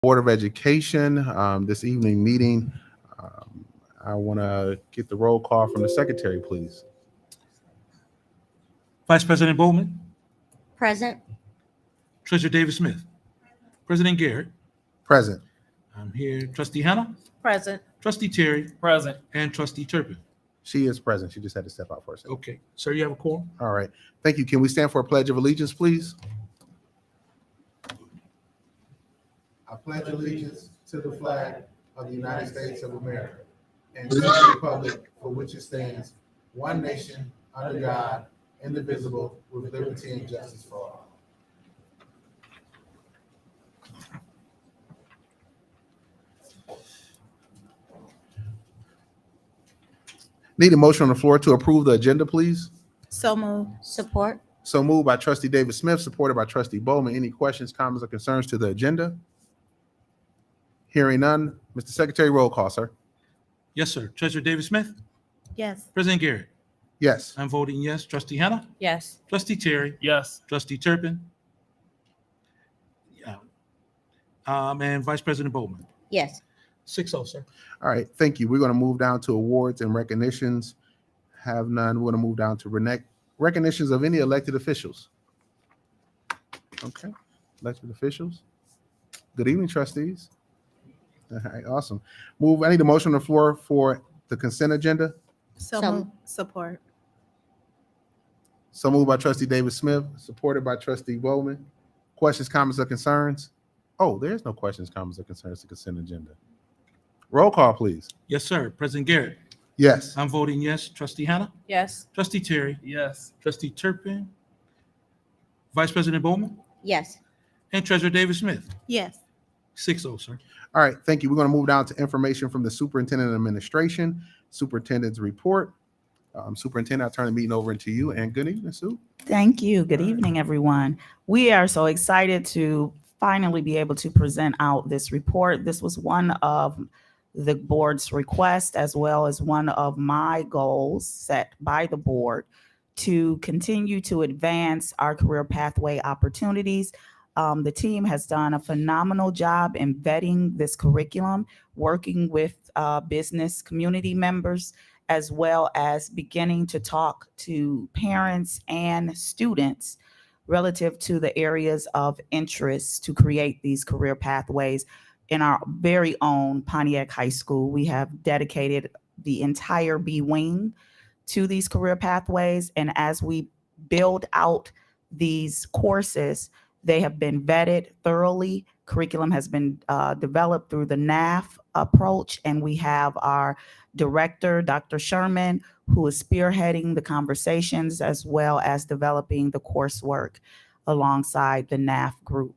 Board of Education, this evening meeting. Um, I want to get the roll call from the secretary, please. Vice President Bowman, Present. Treasurer David Smith, President Garrett. Present. I'm here. Trustee Hannah, Present. Trustee Terry, Present. and Trustee Turpin. She is present. She just had to step out for a second. Okay, sir, you have a quorum. All right. Thank you. Can we stand for a pledge of allegiance, please? I pledge allegiance to the flag of the United States of America and to the republic for which it stands, one nation, under God, indivisible, with liberty and justice for all. Need a motion on the floor to approve the agenda, please? So moved. Support. So moved by Trustee David Smith, supported by Trustee Bowman. Any questions, comments, or concerns to the agenda? Hearing none. Mr. Secretary, roll call, sir. Yes, sir. Treasurer David Smith, Yes. President Garrett. Yes. I'm voting yes. Trustee Hannah, Yes. Trustee Terry, Yes. Trustee Turpin. Yeah. And Vice President Bowman. Yes. 6-0, sir. All right, thank you. We're going to move down to awards and recognitions. Have none. We're going to move down to recognitions of any elected officials. Okay, elected officials. Good evening, trustees. All right, awesome. I need a motion on the floor for the consent agenda. So moved. Support. So moved by Trustee David Smith, supported by Trustee Bowman. Questions, comments, or concerns? Oh, there's no questions, comments, or concerns to consent agenda. Roll call, please. Yes, sir. President Garrett. Yes. I'm voting yes. Trustee Hannah, Yes. Trustee Terry, Yes. Trustee Turpin, Vice President Bowman, Yes. and Treasurer David Smith. Yes. 6-0, sir. All right, thank you. We're going to move down to information from the Superintendent of Administration, Superintendent's report. Superintendent, I'll turn the meeting over to you, and good evening, Sue. Thank you. Good evening, everyone. We are so excited to finally be able to present out this report. This was one of the board's requests, as well as one of my goals set by the board to continue to advance our career pathway opportunities. The team has done a phenomenal job in vetting this curriculum, working with business community members, as well as beginning to talk to parents and students relative to the areas of interest to create these career pathways. In our very own Pontiac High School, we have dedicated the entire B wing to these career pathways. And as we build out these courses, they have been vetted thoroughly. Curriculum has been developed through the NAF approach, and we have our director, Dr. Sherman, who is spearheading the conversations as well as developing the coursework alongside the NAF group.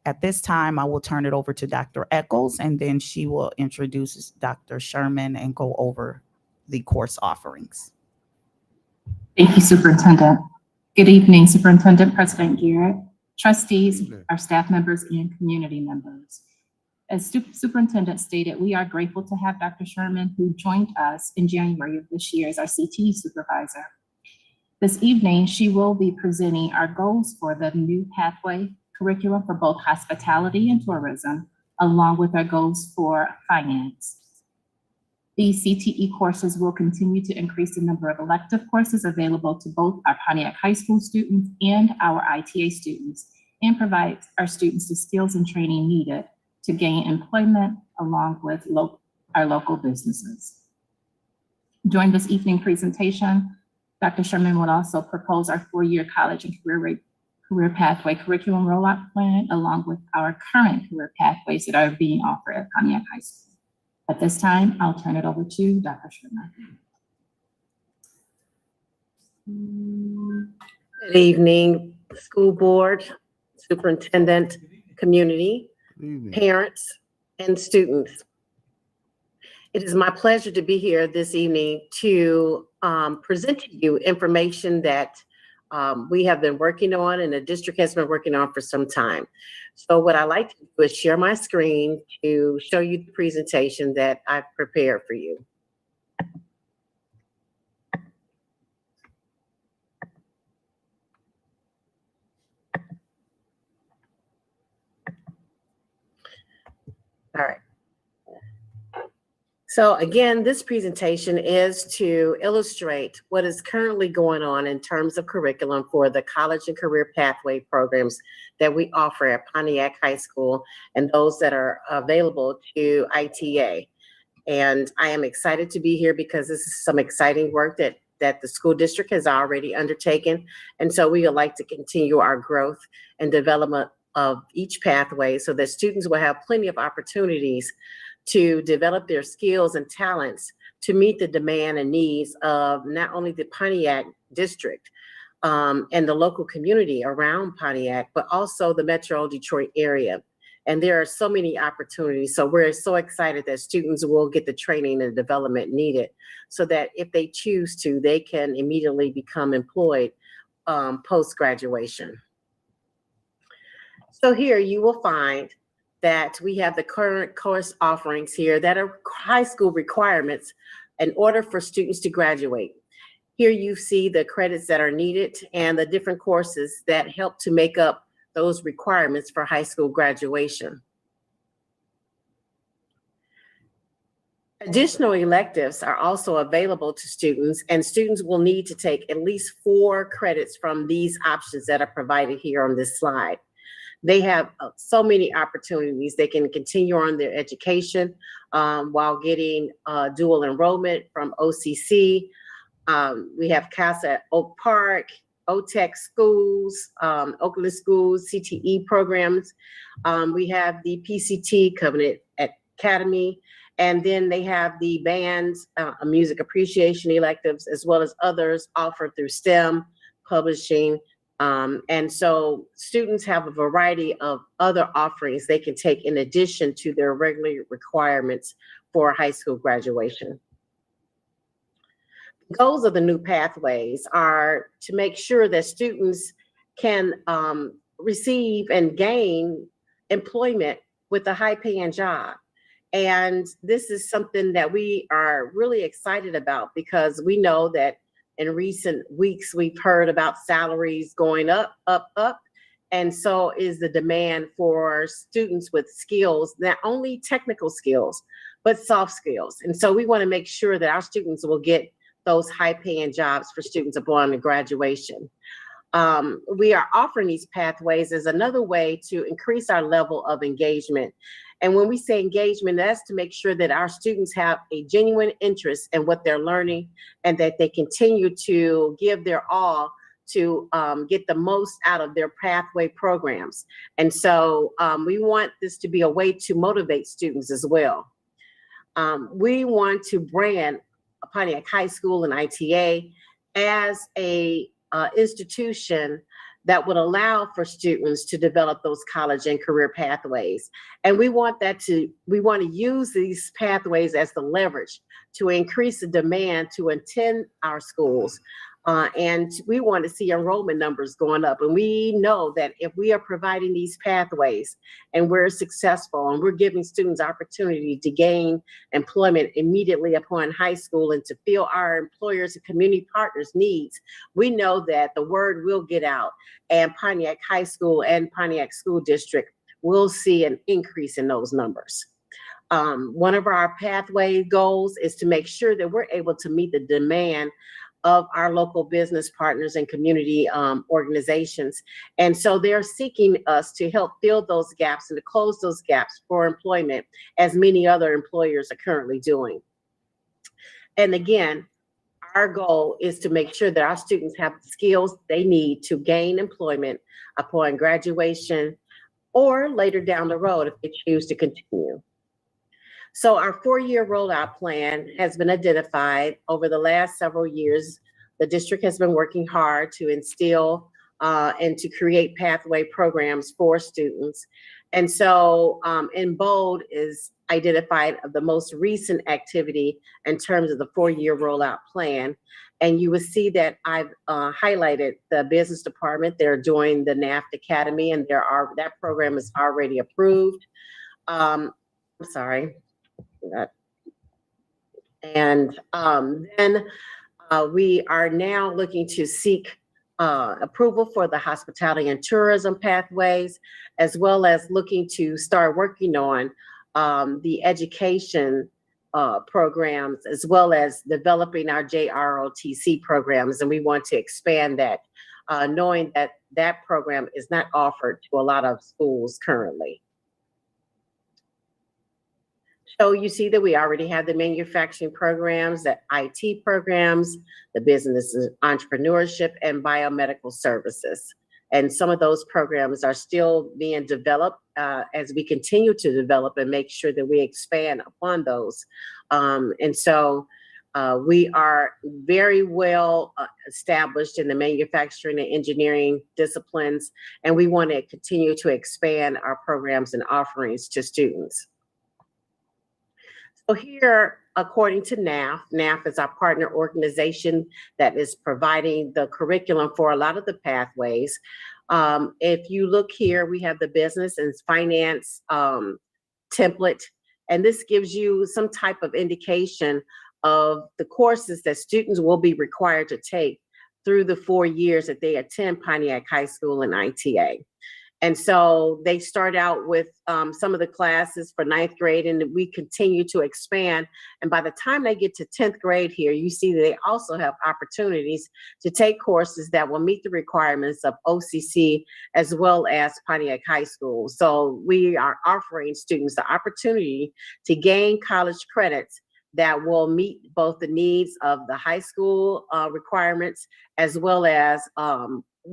At this time, I will turn it over to Dr. Eccles, and then she will introduce Dr. Sherman and go over the course offerings. Thank you, Superintendent. Good evening, Superintendent, President Garrett, trustees, our staff members, and community members. As Superintendent stated, we are grateful to have Dr. Sherman, who joined us in January of this year as our CTE supervisor. This evening, she will be presenting our goals for the new pathway curriculum for both hospitality and tourism, along with our goals for finance. These CTE courses will continue to increase the number of elective courses available to both our Pontiac High School students and our ITA students, and provide our students the skills and training needed to gain employment along with our local businesses. During this evening presentation, Dr. Sherman will also propose our 4-year college and career pathway curriculum rollout plan, along with our current career pathways that are being offered at Pontiac High School. At this time, I'll turn it over to Dr. Sherman. Good evening, school board, superintendent, community, parents, and students. It is my pleasure to be here this evening to present to you information that we have been working on and the district has been working on for some time. So what I like to do is share my screen to show you the presentation that I've prepared for you. All right. So again, this presentation is to illustrate what is currently going on in terms of curriculum for the college and career pathway programs that we offer at Pontiac High School and those that are available to ITA. And I am excited to be here because this is some exciting work that the school district has already undertaken. And so we would like to continue our growth and development of each pathway so that students will have plenty of opportunities to develop their skills and talents to meet the demand and needs of not only the Pontiac district and the local community around Pontiac, but also the Metro Detroit area. And there are so many opportunities. So we're so excited that students will get the training and development needed so that if they choose to, they can immediately become employed post-graduation. So here you will find that we have the current course offerings here that are high school requirements in order for students to graduate. Here you see the credits that are needed and the different courses that help to make up those requirements for high school graduation. Additional electives are also available to students, and students will need to take at least 4 credits from these options that are provided here on this slide. They have so many opportunities. They can continue on their education while getting dual enrollment from OCC. We have CASA at Oak Park, OTEC schools, Oakland schools, CTE programs. We have the PCT Covenant Academy, and then they have the bands, music appreciation electives, as well as others offered through STEM, publishing. And so students have a variety of other offerings they can take in addition to their regular requirements for high school graduation. The goals of the new pathways are to make sure that students can receive and gain employment with a high-paying job. And this is something that we are really excited about because we know that in recent weeks, we've heard about salaries going up. And so is the demand for students with skills, not only technical skills, but soft skills. And so we want to make sure that our students will get those high-paying jobs for students upon graduation. We are offering these pathways as another way to increase our level of engagement. And when we say engagement, that's to make sure that our students have a genuine interest in what they're learning and that they continue to give their all to get the most out of their pathway programs. And so we want this to be a way to motivate students as well. We want to brand Pontiac High School and ITA as a institution that would allow for students to develop those college and career pathways. And we want to use these pathways as the leverage to increase the demand to attend our schools. And we want to see enrollment numbers going up. And we know that if we are providing these pathways and we're successful and we're giving students opportunity to gain employment immediately upon high school and to fill our employers and community partners' needs, we know that the word will get out and Pontiac High School and Pontiac School District will see an increase in those numbers. One of our pathway goals is to make sure that we're able to meet the demand of our local business partners and community organizations. And so they're seeking us to help fill those gaps and to close those gaps for employment, as many other employers are currently doing. And again, our goal is to make sure that our students have the skills they need to gain employment upon graduation or later down the road if they choose to continue. So our 4-year rollout plan has been identified over the last several years. The district has been working hard to instill and to create pathway programs for students. And so in bold is identified of the most recent activity in terms of the 4-year rollout plan. And you will see that I've highlighted the business department. They're doing the NAFT Academy, and that program is already approved. I'm sorry. And then we are now looking to seek approval for the hospitality and tourism pathways, as well as looking to start working on the education programs, as well as developing our JROTC programs. And we want to expand that, knowing that that program is not offered to a lot of schools currently. So you see that we already have the manufacturing programs, the IT programs, the business entrepreneurship, and biomedical services. And some of those programs are still being developed as we continue to develop and make sure that we expand upon those. And so we are very well established in the manufacturing and engineering disciplines, and we want to continue to expand our programs and offerings to students. So here, according to NAF, NAF is our partner organization that is providing the curriculum for a lot of the pathways. If you look here, we have the business and finance template, and this gives you some type of indication of the courses that students will be required to take through the 4 years that they attend Pontiac High School and ITA. And so they start out with some of the classes for 9th grade, and we continue to expand. And by the time they get to 10th grade here, you see that they also have opportunities to take courses that will meet the requirements of OCC as well as Pontiac High School. So we are offering students the opportunity to gain college credits that will meet both the needs of the high school requirements as well as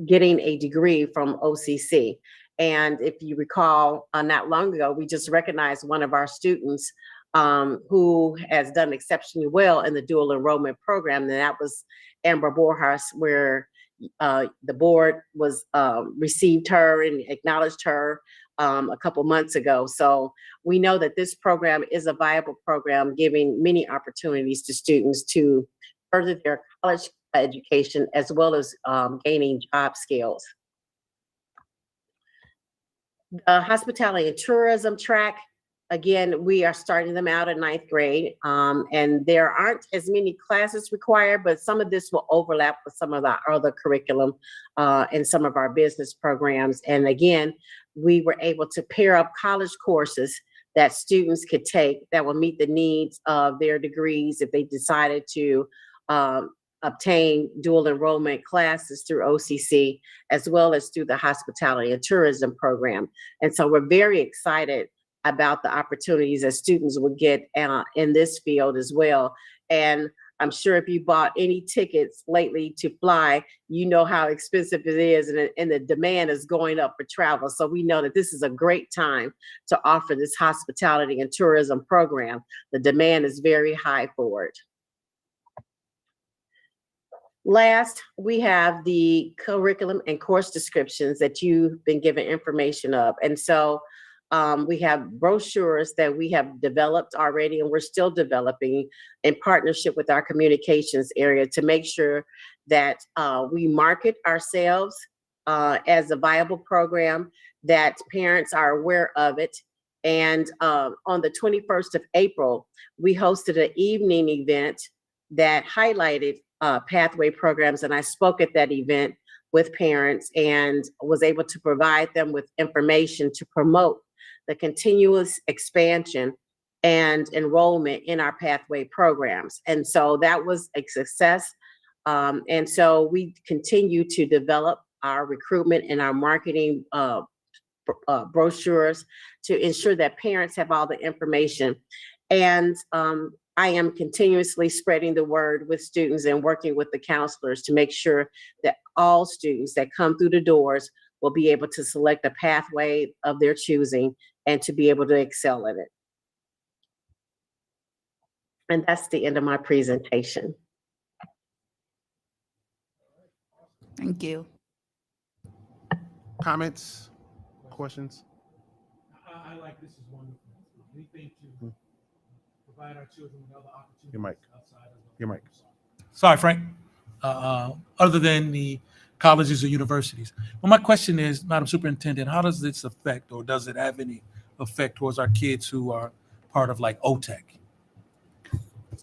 getting a degree from OCC. And if you recall, not long ago, we just recognized one of our students who has done exceptionally well in the dual enrollment program, and that was Amber Borjas, where the board was received her and acknowledged her a couple months ago. So we know that this program is a viable program, giving many opportunities to students to further their college education as well as gaining job skills. The hospitality and tourism track, again, we are starting them out in 9th grade, and there aren't as many classes required, but some of this will overlap with some of the other curriculum and some of our business programs. And again, we were able to pair up college courses that students could take that will meet the needs of their degrees if they decided to obtain dual enrollment classes through OCC, as well as through the hospitality and tourism program. And so we're very excited about the opportunities that students will get in this field as well. And I'm sure if you bought any tickets lately to fly, you know how expensive it is, and the demand is going up for travel. So we know that this is a great time to offer this hospitality and tourism program. The demand is very high for it. Last, we have the curriculum and course descriptions that you've been given information of. And so we have brochures that we have developed already, and we're still developing in partnership with our communications area to make sure that we market ourselves as a viable program, that parents are aware of it. And on the 21st of April, we hosted an evening event that highlighted pathway programs, and I spoke at that event with parents and was able to provide them with information to promote the continuous expansion and enrollment in our pathway programs. And so that was a success. And so we continue to develop our recruitment and our marketing brochures to ensure that parents have all the information. And I am continuously spreading the word with students and working with the counselors to make sure that all students that come through the doors will be able to select a pathway of their choosing and to be able to excel in it. And that's the end of my presentation. Thank you. Comments, questions? I like this is wonderful. Anything to provide our children with other opportunities. Your mic. Outside of Your mic. Sorry, Frank. Other than the colleges or universities. Well, my question is, Madam Superintendent, how does this affect, or does it have any effect towards our kids who are part of like OTEC?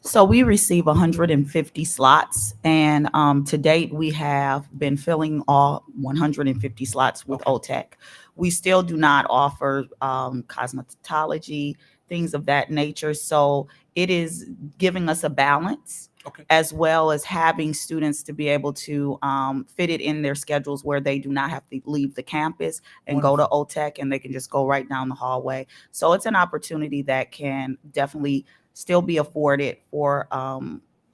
So we receive 150 slots, and to date, we have been filling all 150 slots with OTEC. We still do not offer cosmetology, things of that nature. So it is giving us a balance, Okay. as well as having students to be able to fit it in their schedules where they do not have to leave the campus and go to OTEC, and they can just go right down the hallway. So it's an opportunity that can definitely still be afforded for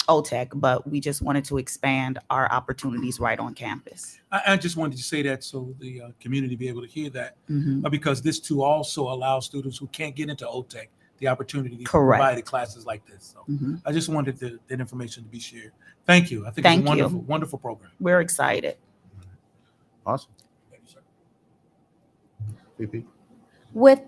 OTEC, but we just wanted to expand our opportunities right on campus. I just wanted to say that so the community be able to hear that, Mhm. because this too also allows students who can't get into OTEC the opportunity to Correct. provide classes like this. So Mhm. I just wanted that information to be shared. Thank you. I think it's Thank a you. wonderful, wonderful program. We're excited. Awesome. Thank you, sir. VP. With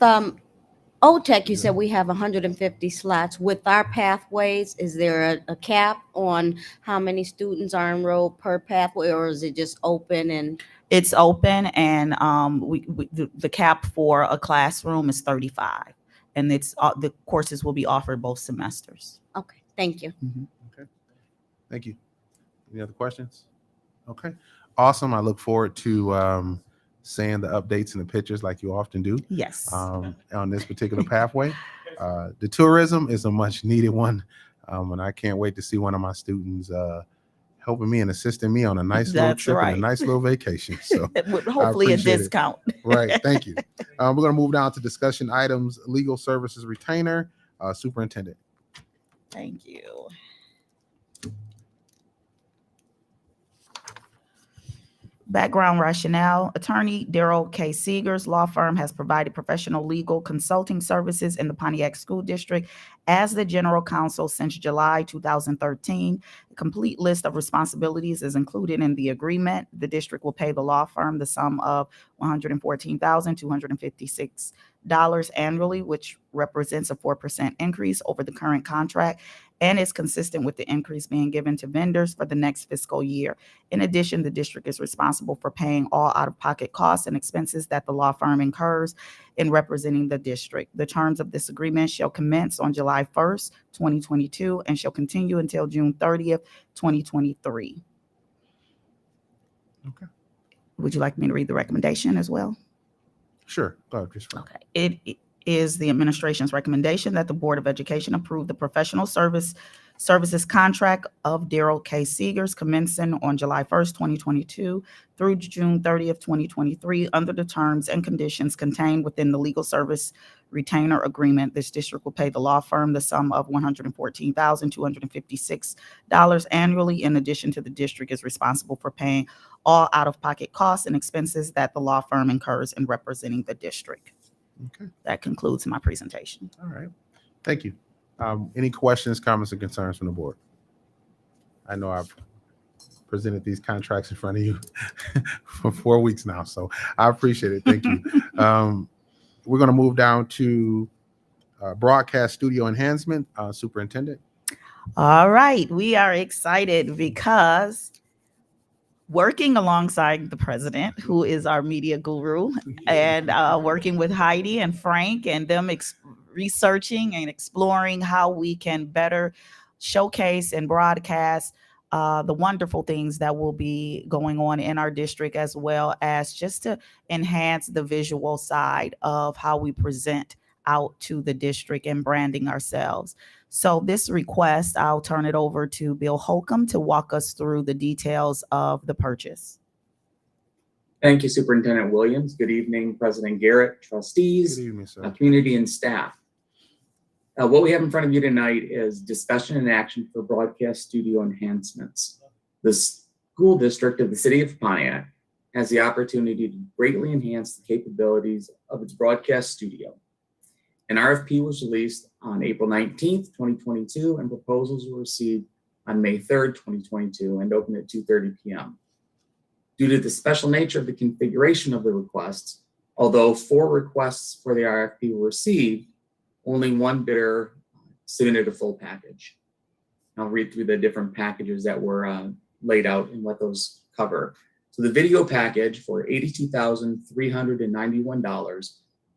OTEC, you said we have 150 slots. With our pathways, is there a cap on how many students are enrolled per pathway, or is it just open and? It's open, and the cap for a classroom is 35, and it's the courses will be offered both semesters. Okay, thank you. Thank you. Any other questions? Okay. Awesome. I look forward to seeing the updates and the pictures like you often do Yes. on this particular pathway. The tourism is a much needed one. And I can't wait to see one of my students helping me and assisting me on a nice little That's trip and right. a nice little vacation. So With hopefully a appreciate it. discount. right. Thank you. We're going to move down to discussion items, legal services retainer, superintendent. Thank you. Background rationale: attorney Daryl K. Seegers law firm has provided professional legal consulting services in the Pontiac School District as the general counsel since July 2013. A complete list of responsibilities is included in the agreement. The district will pay the law firm the sum of $114,256 annually, which represents a 4% increase over the current contract and is consistent with the increase being given to vendors for the next fiscal year. In addition, the district is responsible for paying all out-of-pocket costs and expenses that the law firm incurs in representing the district. The terms of this agreement shall commence on July 1st, 2022, and shall continue until June 30th, 2023. Okay. Would you like me to read the recommendation as well? Sure. Go ahead, Christopher. Okay. It is the administration's recommendation that the Board of Education approve the professional services contract of Daryl K. Seegers commencing on July 1st, 2022 through June 30th, 2023 under the terms and conditions contained within the legal service retainer agreement. This district will pay the law firm the sum of $114,256 annually. In addition to, the district is responsible for paying all out-of-pocket costs and expenses that the law firm incurs in representing the district. Okay. That concludes my presentation. All right. Thank you. Any questions, comments, or concerns from the board? I know I've presented these contracts in front of you for 4 weeks now, so I appreciate it. Thank you. We're going to move down to broadcast studio enhancement, superintendent. All right. We are excited because working alongside the president, who is our media guru, and working with Heidi and Frank and them researching and exploring how we can better showcase and broadcast the wonderful things that will be going on in our district, as well as just to enhance the visual side of how we present out to the district and branding ourselves. So this request, I'll turn it over to Bill Holcomb to walk us through the details of the purchase. Thank you, Superintendent Williams. Good evening, President Garrett, trustees, Good evening, sir. community, and staff. What we have in front of you tonight is discussion and action for broadcast studio enhancements. The school district of the city of Pontiac has the opportunity to greatly enhance the capabilities of its broadcast studio. An RFP was released on April 19th, 2022, and proposals were received on May 3rd, 2022, and opened at 2:30 p.m. Due to the special nature of the configuration of the requests, although 4 requests for the RFP were received, only one bidder submitted a full package. I'll read through the different packages that were laid out and what those cover. So the video package for $82,391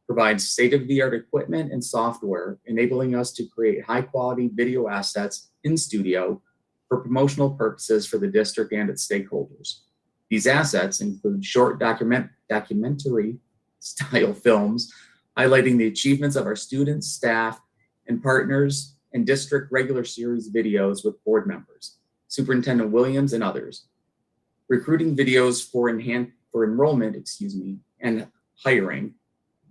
provides state-of-the-art equipment and software, enabling us to create high-quality video assets in studio for promotional purposes for the district and its stakeholders. These assets include short documentary-style films, highlighting the achievements of our students, staff, and partners, and district regular series videos with board members, Superintendent Williams, and others. Recruiting videos for enrollment, and hiring,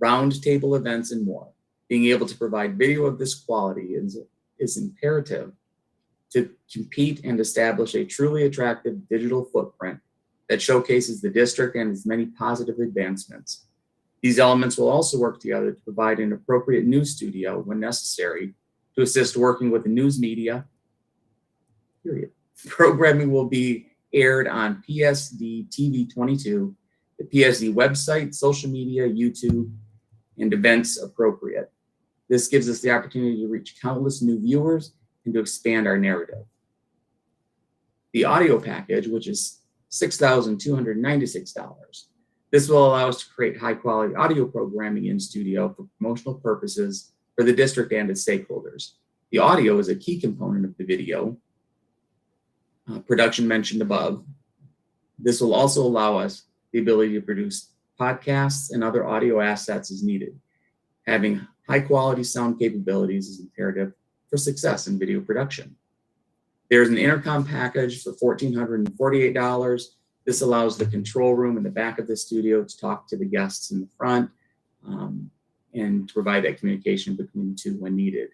roundtable events, and more. Being able to provide video of this quality is imperative to compete and establish a truly attractive digital footprint that showcases the district and its many positive advancements. These elements will also work together to provide an appropriate news studio when necessary to assist working with the news media, period. Programming will be aired on PSD TV 22, the PSD website, social media, YouTube, and events appropriate. This gives us the opportunity to reach countless new viewers and to expand our narrative. The audio package, which is $6,296. This will allow us to create high quality audio programming in studio for promotional purposes for the district and its stakeholders. The audio is a key component of the video production mentioned above. This will also allow us the ability to produce podcasts and other audio assets as needed. Having high quality sound capabilities is imperative for success in video production. There's an intercom package for $1,448. This allows the control room in the back of the studio to talk to the guests in the front and to provide that communication between the two when needed.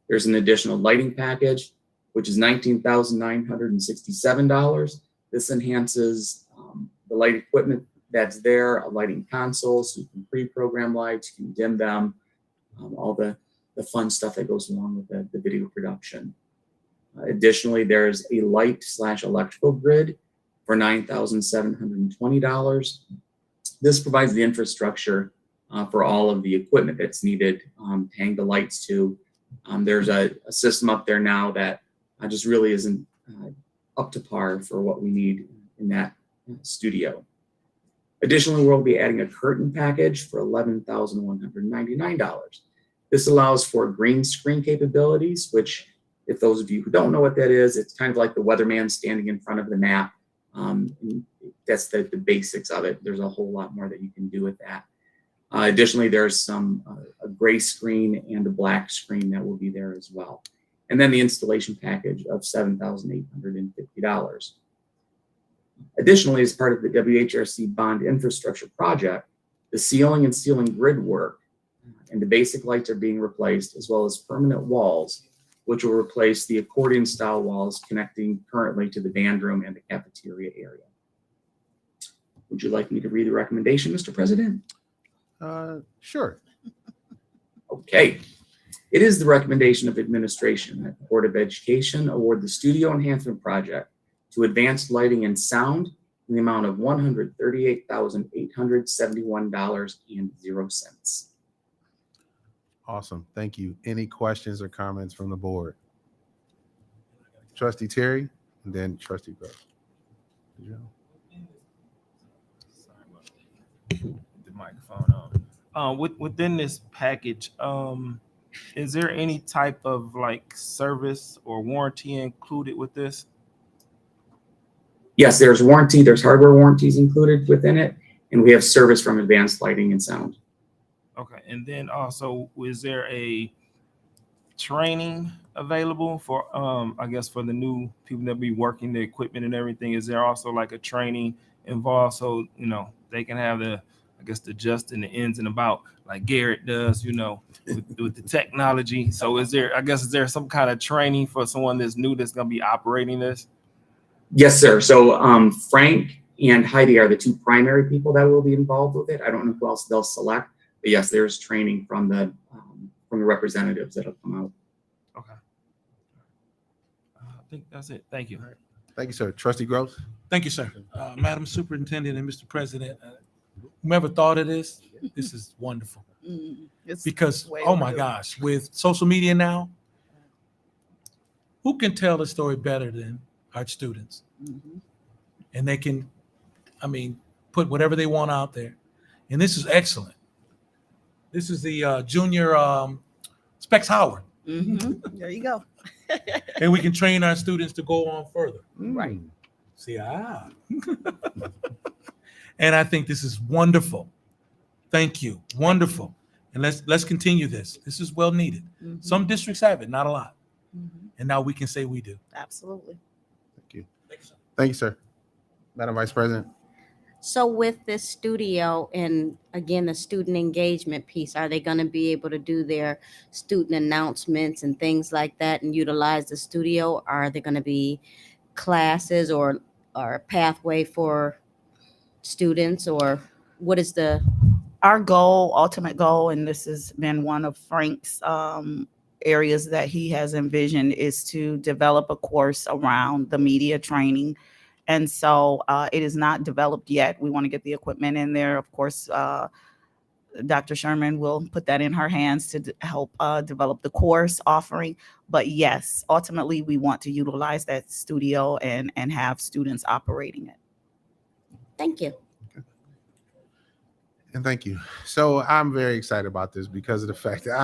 There's an additional lighting package, which is $19,967. This enhances the light equipment that's there, a lighting console, so you can pre-program lights, you can dim them, all the fun stuff that goes along with the video production. Additionally, there's a light/electrical grid for $9,720. This provides the infrastructure for all of the equipment that's needed to hang the lights to. There's a system up there now that just really isn't up to par for what we need in that studio. Additionally, we'll be adding a curtain package for $11,199. This allows for green screen capabilities, which, if those of you who don't know what that is, it's kind of like the weatherman standing in front of the map. That's the basics of it. There's a whole lot more that you can do with that. Additionally, there's a gray screen and a black screen that will be there as well. And then the installation package of $7,850. Additionally, as part of the WHRC bond infrastructure project, the ceiling and ceiling grid work and the basic lights are being replaced, as well as permanent walls, which will replace the accordion style walls connecting currently to the band room and the cafeteria area. Would you like me to read the recommendation, Mr. President? Sure. Okay. It is the recommendation of administration that the Board of Education award the studio enhancement project to Advanced Lighting and Sound in the amount of $138,871.00. Awesome. Thank you. Any questions or comments from the board? Trustee Terry, and then Trustee Gross. The microphone on. Within this package, is there any type of like service or warranty included with this? Yes, there's warranty. There's hardware warranties included within it, and we have service from Advanced Lighting and Sound. Okay, and then also, is there a training available for, I guess, for the new people that be working the equipment and everything? Is there also like a training involved so, you know, they can have the, I guess, the just and the ins and about like Garrett does, you know, with the technology? So is there, I guess, is there some kind of training for someone that's new that's going to be operating this? Yes, sir. So Frank and Heidi are the two primary people that will be involved with it. I don't know who else they'll select, but yes, there's training from the representatives that'll come out. Okay. I think that's it. Thank you. Thank you, sir. Trustee Gross? Thank you, sir. Madam Superintendent and Mr. President, whomever thought of this, this is wonderful. Because, oh my gosh, with social media now, who can tell the story better than our students? And they can, I mean, put whatever they want out there. And this is excellent. This is the junior Specs Howard. There you go. And we can train our students to go on further. Right. See, and I think this is wonderful. Thank you. Wonderful. And let's continue this. This is well needed. Mhm. Some districts have it, not a lot. Mhm. And now we can say we do. Absolutely. Thank you. Thank you, sir. Madam Vice President. So with this studio and again, the student engagement piece, are they going to be able to do their student announcements and things like that and utilize the studio? Are there going to be classes or pathway for students, or what is the? Our goal, ultimate goal, and this has been one of Frank's areas that he has envisioned, is to develop a course around the media training. And so it is not developed yet. We want to get the equipment in there. Of course, Dr. Sherman will put that in her hands to help develop the course offering. But yes, ultimately, we want to utilize that studio and have students operating it. Thank you. And thank you. So I'm very excited about this because of the fact that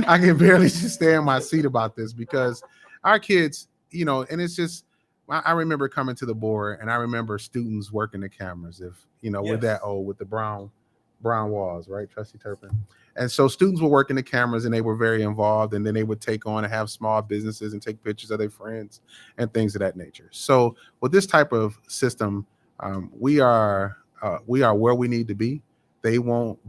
I can barely just stay in my seat about this, because our kids, you know, and it's just, I remember coming to the board and I remember students working the cameras, if, you know, we're that old, with the brown walls, right, Trustee Turpin? And so students were working the cameras and they were very involved, and then they would take on and have small businesses and take pictures of their friends and things of that nature. So with this type of system, we are where we need to be. They won't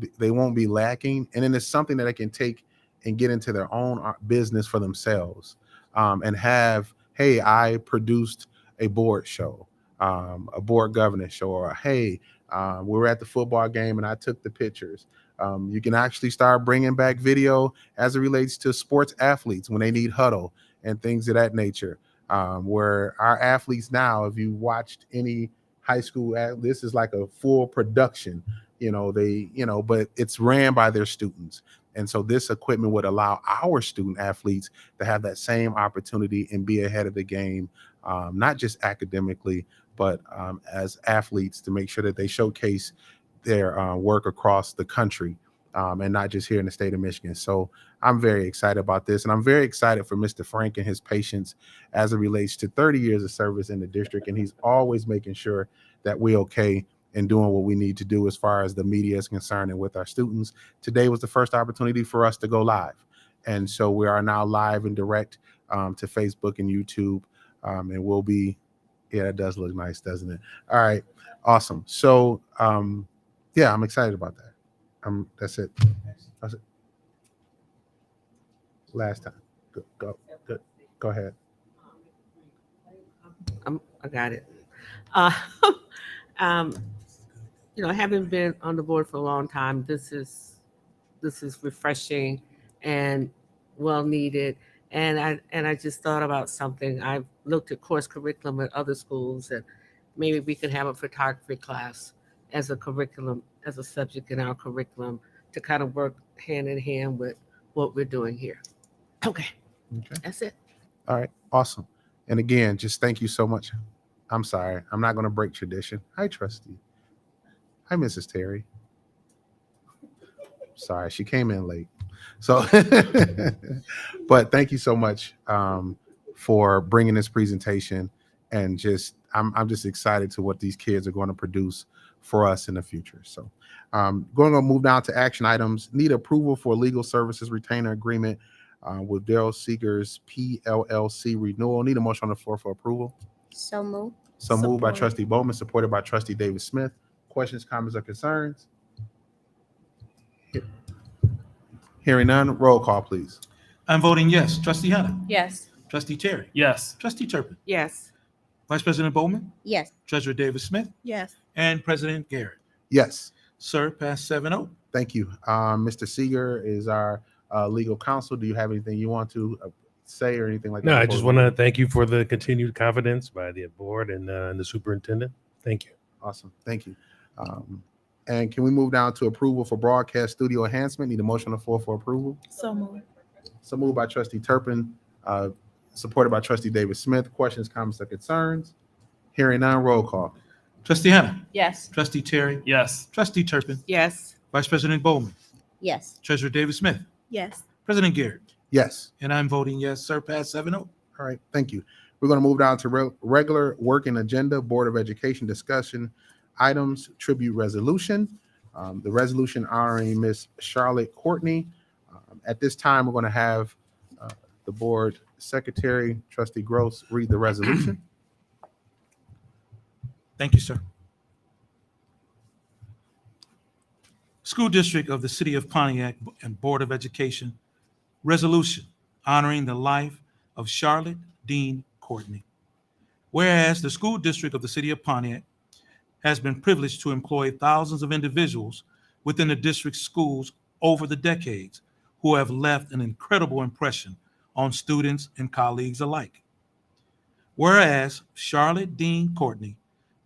be lacking, and then it's something that they can take and get into their own business for themselves, and have, hey, I produced a board show, a board governance show, or hey, we were at the football game and I took the pictures. You can actually start bringing back video as it relates to sports athletes when they need huddle and things of that nature, where our athletes now, if you watched any high school, this is like a full production. But it's ran by their students. And so this equipment would allow our student athletes to have that same opportunity and be ahead of the game, not just academically, but as athletes, to make sure that they showcase their work across the country, and not just here in the state of Michigan. So I'm very excited about this. And I'm very excited for Mr. Frank and his patience as it relates to 30 years of service in the district. And he's always making sure that we're okay and doing what we need to do as far as the media is concerned and with our students. Today was the first opportunity for us to go live. And so we are now live and direct to Facebook and YouTube. And we'll be, yeah, that does look nice, doesn't it? All right, awesome. So yeah, I'm excited about that. That's it. That's it. Last time. Go ahead. I got it. Having been on the board for a long time, this is refreshing and well needed. And I just thought about something. I've looked at course curriculum at other schools, and maybe we could have a photography class as a curriculum, as a subject in our curriculum, to kind of work hand in hand with what we're doing here. Okay. That's it. All right, awesome. And again, just thank you so much. I'm sorry, I'm not going to break tradition. Hi, Trustee. Hi, Mrs. Terry. Sorry, she came in late. So, but thank you so much for bringing this presentation, and just I'm just excited to what these kids are going to produce for us in the future. So, going to move down to action items. Need approval for legal services retainer agreement with Daryl Seeger's PLLC renewal. Need a motion on the floor for approval. So move. So moved by Support. Trustee Bowman, supported by Trustee David Smith. Questions, comments, or concerns? Hearing none, roll call, please. I'm voting yes. Trustee Hannah. Yes. Trustee Terry. Yes. Trustee Turpin. Yes. Vice President Bowman. Yes. Treasurer David Smith. Yes. And President Garrett. Yes, Sir, pass 7-0. thank you. Mr. Seeger is our legal counsel. Do you have anything you want to say or anything like that? No, I just want to thank you for the continued confidence by the board and the superintendent. Thank you. Awesome, thank you. And can we move down to approval for broadcast studio enhancement? Need a motion on the floor for approval. So moved. So moved by Trustee Turpin, supported by Trustee David Smith. Questions, comments, or concerns? Hearing none, roll call. Trustee Hannah. Yes. Trustee Terry. Yes. Trustee Turpin. Yes. Vice President Bowman. Yes. Treasurer David Smith. Yes. President Garrett. Yes. And I'm voting yes. Sir, pass 7-0. All right, thank you. We're going to move down to regular working agenda, Board of Education discussion items, tribute resolution. The resolution honoring Miss Charlotte Courtney. At this time, we're going to have the board secretary, Trustee Gross, read the resolution. Thank you, sir. School District of the City of Pontiac and Board of Education resolution honoring the life of Charlotte Dean Courtney. Whereas the School District of the City of Pontiac has been privileged to employ thousands of individuals within the district's schools over the decades who have left an incredible impression on students and colleagues alike. Whereas Charlotte Dean Courtney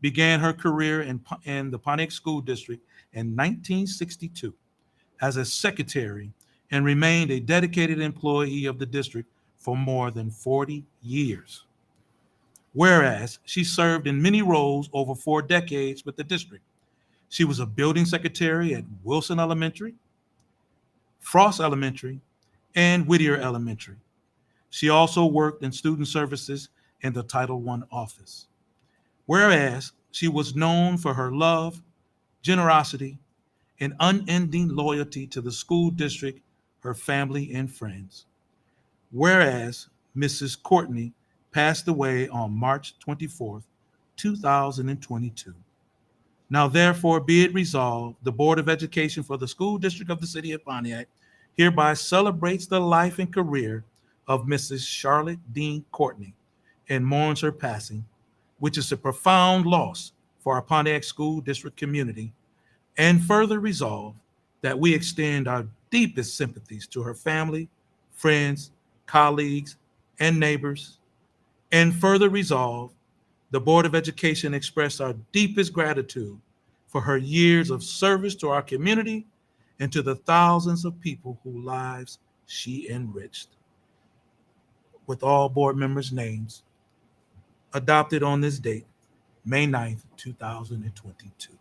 began her career in the Pontiac School District in 1962 as a secretary and remained a dedicated employee of the district for more than 40 years. Whereas she served in many roles over 4 decades with the district. She was a building secretary at Wilson Elementary, Frost Elementary, and Whittier Elementary. She also worked in student services in the Title I office. Whereas she was known for her love, generosity, and unending loyalty to the school district, her family, and friends. Whereas Mrs. Courtney passed away on March 24th, 2022. Now therefore be it resolved, the Board of Education for the School District of the City of Pontiac hereby celebrates the life and career of Mrs. Charlotte Dean Courtney and mourns her passing, which is a profound loss for our Pontiac School District community, and further resolve that we extend our deepest sympathies to her family, friends, colleagues, and neighbors, and further resolve the Board of Education express our deepest gratitude for her years of service to our community and to the thousands of people whose lives she enriched. With all board members' names adopted on this date, May 9th, 2022.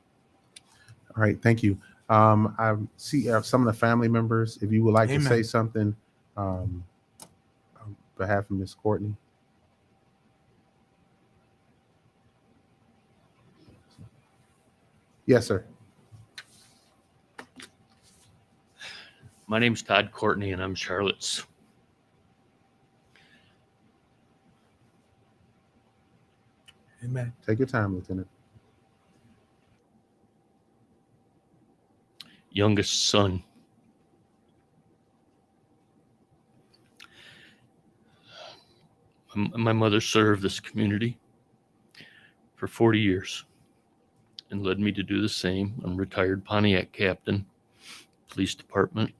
All right, thank you. I see some of the family members. If you would like to Amen. say something on behalf of Ms. Courtney. Yes, sir. My name's Todd Courtney, and I'm Charlotte's. Amen. Take your time, Lieutenant. Youngest son. My mother served this community for 40 years and led me to do the same. I'm retired Pontiac captain, police department.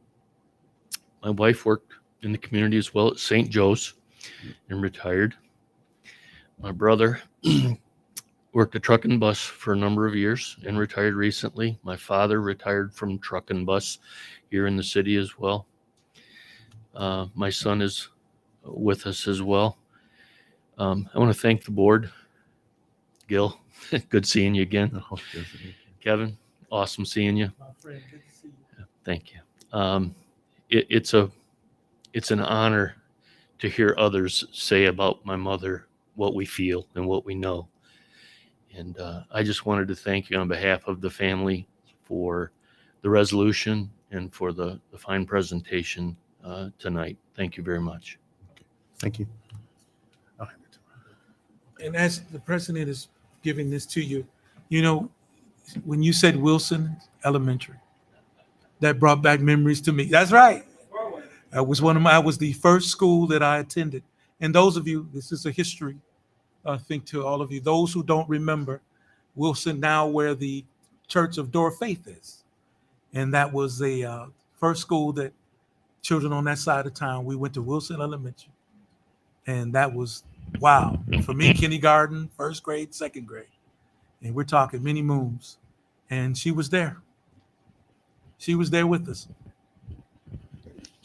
My wife worked in the community as well at St. Joe's and retired. My brother worked a truck and bus for a number of years and retired recently. My father retired from truck and bus here in the city as well. My son is with us as well. I want to thank the board. Gil, good seeing you again. Kevin, awesome seeing you. My friend, good to see you. Thank you. It's an honor to hear others say about my mother what we feel and what we know. And I just wanted to thank you on behalf of the family for the resolution and for the fine presentation tonight. Thank you very much. Thank you. And as the president is giving this to you, you know, when you said Wilson Elementary, that brought back memories to me. That's right. I was the first school that I attended. And those of you, this is a history, I think, to all of you. Those who don't remember, Wilson, now where the Church of Door Faith is. And that was the first school that children on that side of town, we went to Wilson Elementary. And that was, wow. For me, kindergarten, first grade, second grade. And we're talking many moons. And she was there. She was there with us.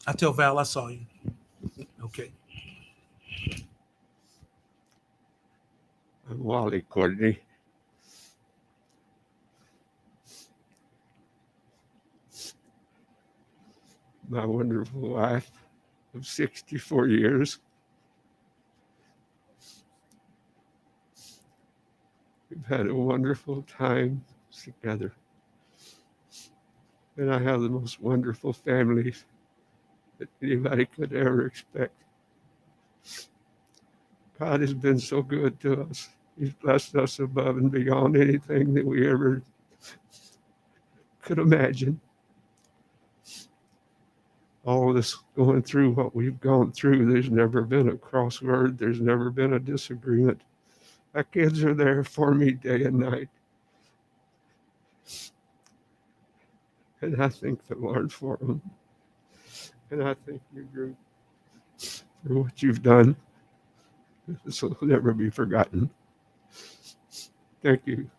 I tell Val I saw you. Okay. I'm Wally Courtney. My wonderful wife of 64 years. We've had a wonderful time together. And I have the most wonderful family that anybody could ever expect. God has been so good to us. He's blessed us above and beyond anything that we ever could imagine. All of this going through what we've gone through, there's never been a crossword. There's never been a disagreement. My kids are there for me day and night. And I thank the Lord for them. And I thank you, group, for what you've done. This will never be forgotten. Thank you.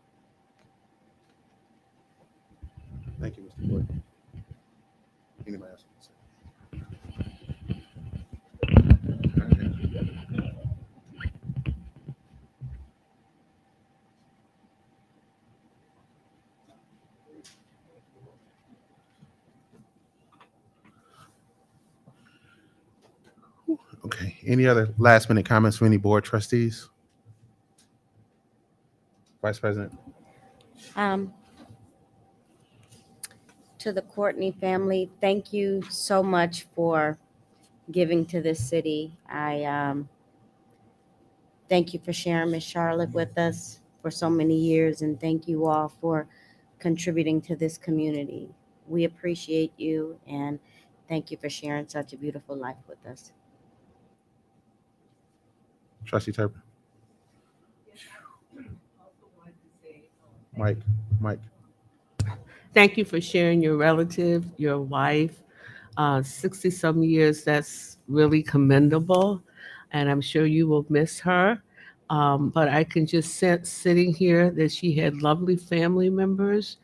Thank you, Mr. Boyd. Anybody else? Okay, any other last minute comments from any board trustees? Vice President? To the Courtney family, thank you so much for giving to this city. I thank you for sharing Miss Charlotte with us for so many years, and thank you all for contributing to this community. We appreciate you, and thank you for sharing such a beautiful life with us. Trustee Turpin? Mike. Thank you for sharing your relative, your wife. 60-some years, that's really commendable. And I'm sure you will miss her. But I can just sense sitting here that she had lovely family members.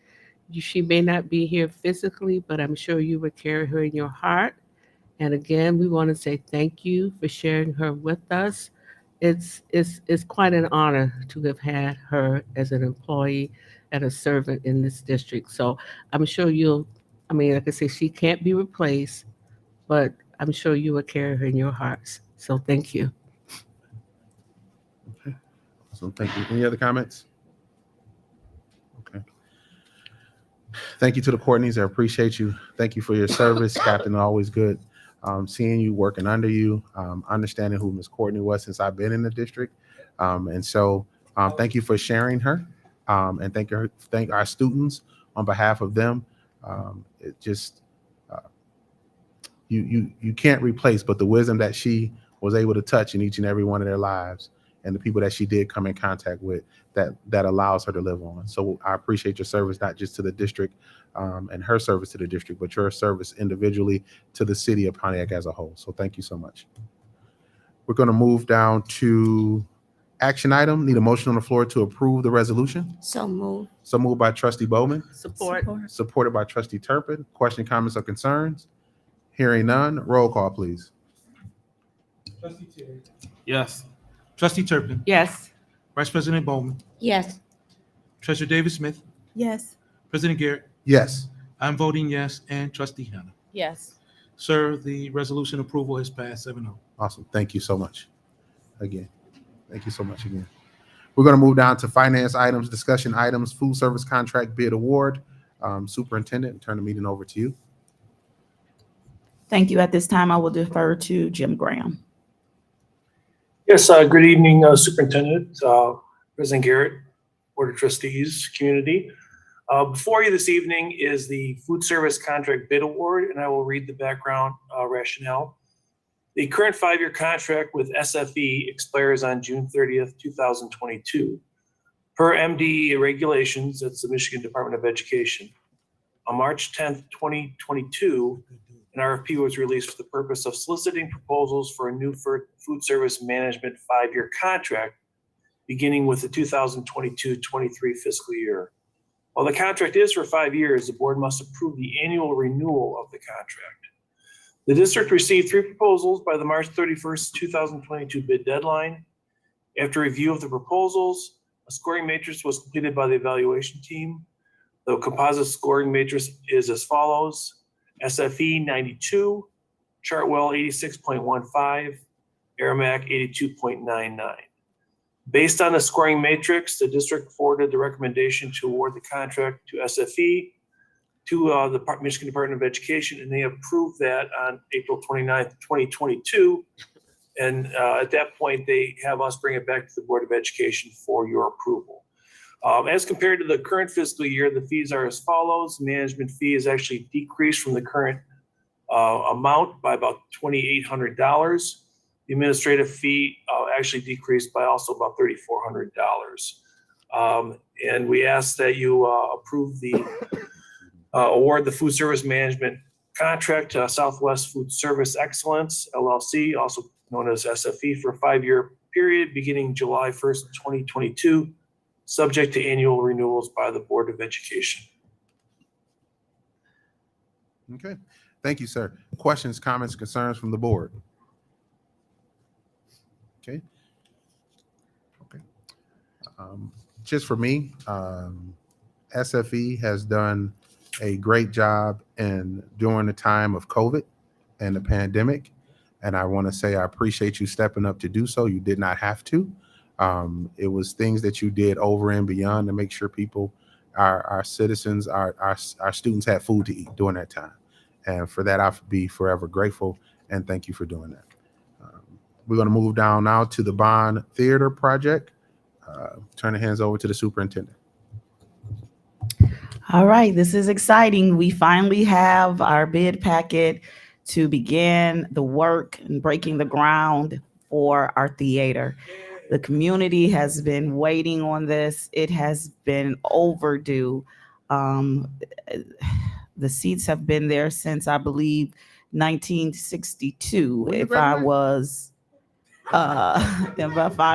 She may not be here physically, but I'm sure you would carry her in your heart. And again, we want to say thank you for sharing her with us. It's quite an honor to have had her as an employee and a servant in this district. So I'm sure like I say, she can't be replaced, but I'm sure you will carry her in your hearts. So thank you. So thank you. Any other comments? Okay. Thank you to the Courtneys. I appreciate you. Thank you for your service, Captain. Always good seeing you, working under you, understanding who Miss Courtney was since I've been in the district. And so thank you for sharing her. And thank our students on behalf of them. It just you can't replace, but the wisdom that she was able to touch in each and every one of their lives, and the people that she did come in contact with, that allows her to live on. So I appreciate your service, not just to the district and her service to the district, but your service individually to the city of Pontiac as a whole. So thank you so much. We're going to move down to action item. Need a motion on the floor to approve the resolution. So moved. So moved by Trustee Bowman. Support. Supported by Trustee Turpin. Question, comments, or concerns? Hearing none. Roll call, please. Trustee Terry. Yes. Trustee Turpin. Yes. Vice President Bowman. Yes. Treasurer Davis Smith. Yes. President Garrett. Yes. I'm voting yes, and Trustee Hannah. Yes. Sir, the resolution approval has passed 7-0. Awesome. Thank you so much. Again. Thank you so much again. We're going to move down to finance items, discussion items, food service contract bid award. Superintendent, turn the meeting over to you. Thank you. At this time, I will defer to Jim Graham. Yes, good evening, Superintendent, President Garrett, Board of Trustees, community. Before you this evening is the Food Service Contract Bid Award, and I will read the background rationale. The current 5-year contract with SFE expires on June 30th, 2022. Per MDE regulations, that's the Michigan Department of Education, on March 10th, 2022, an RFP was released for the purpose of soliciting proposals for a new food service management 5-year contract beginning with the 2022-23 fiscal year. While the contract is for 5 years, the board must approve the annual renewal of the contract. The district received 3 proposals by the March 31st, 2022 bid deadline. After review of the proposals, a scoring matrix was completed by the evaluation team. The composite scoring matrix is as follows: SFE 92, Chartwell 86.15, Aramac 82.99. Based on the scoring matrix, the district forwarded the recommendation to award the contract to SFE. to the Michigan Department of Education, and they approved that on April 29th, 2022. And at that point, they have us bring it back to the Board of Education for your approval. As compared to the current fiscal year, the fees are as follows. Management fee is actually decreased from the current amount by about $2,800. The administrative fee actually decreased by also about $3,400. And we ask that you approve the award the food service management contract to Southwest Food Service Excellence, LLC, also known as SFE, for a 5-year period beginning July 1st, 2022, subject to annual renewals by the Board of Education. Okay, thank you, sir. Questions, comments, concerns from the board? Okay. Just for me, SFE has done a great job during the time of COVID and the pandemic. And I want to say I appreciate you stepping up to do so. You did not have to. It was things that you did over and beyond to make sure people, our citizens, our students had food to eat during that time. And for that, I'll be forever grateful. And thank you for doing that. We're going to move down now to the Bond Theater project. Turn the hands over to the superintendent. All right, this is exciting. We finally have our bid packet to begin the work and breaking the ground for our theater. The community has been waiting on this. It has been overdue. The seats have been there since, I believe, 1962, if I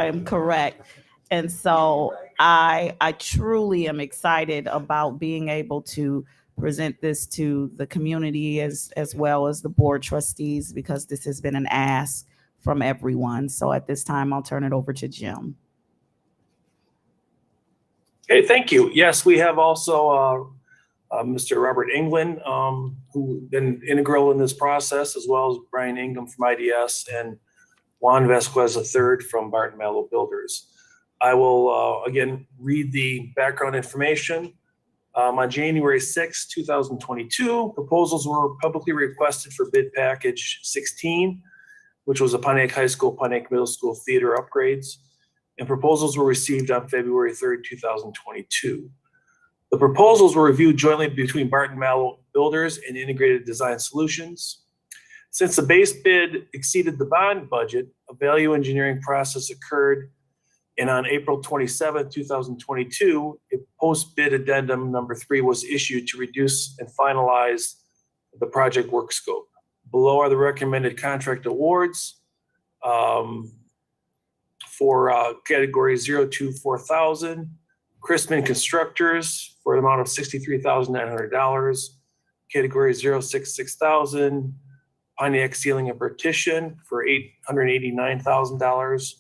am correct. And so I truly am excited about being able to present this to the community as well as the board trustees, because this has been an ask from everyone. So at this time, I'll turn it over to Jim. Okay, thank you. Yes, we have also Mr. Robert England, who been integral in this process, as well as Brian Ingham from IDS and Juan Vasquez III from Barton Mallow Builders. I will again read the background information. On January 6, 2022, proposals were publicly requested for bid package 16, which was a Pontiac High School, Pontiac Middle School theater upgrades, and proposals were received on February 3rd, 2022. The proposals were reviewed jointly between Barton Mallow Builders and Integrated Design Solutions. Since the base bid exceeded the bond budget, a value engineering process occurred, and on April 27, 2022, a post-bid addendum number 3 was issued to reduce and finalize the project work scope. Below are the recommended contract awards for category 024,000, Chrisman Constructors for the amount of $63,900, category 066,000, Pontiac Ceiling and Partition for $889,000,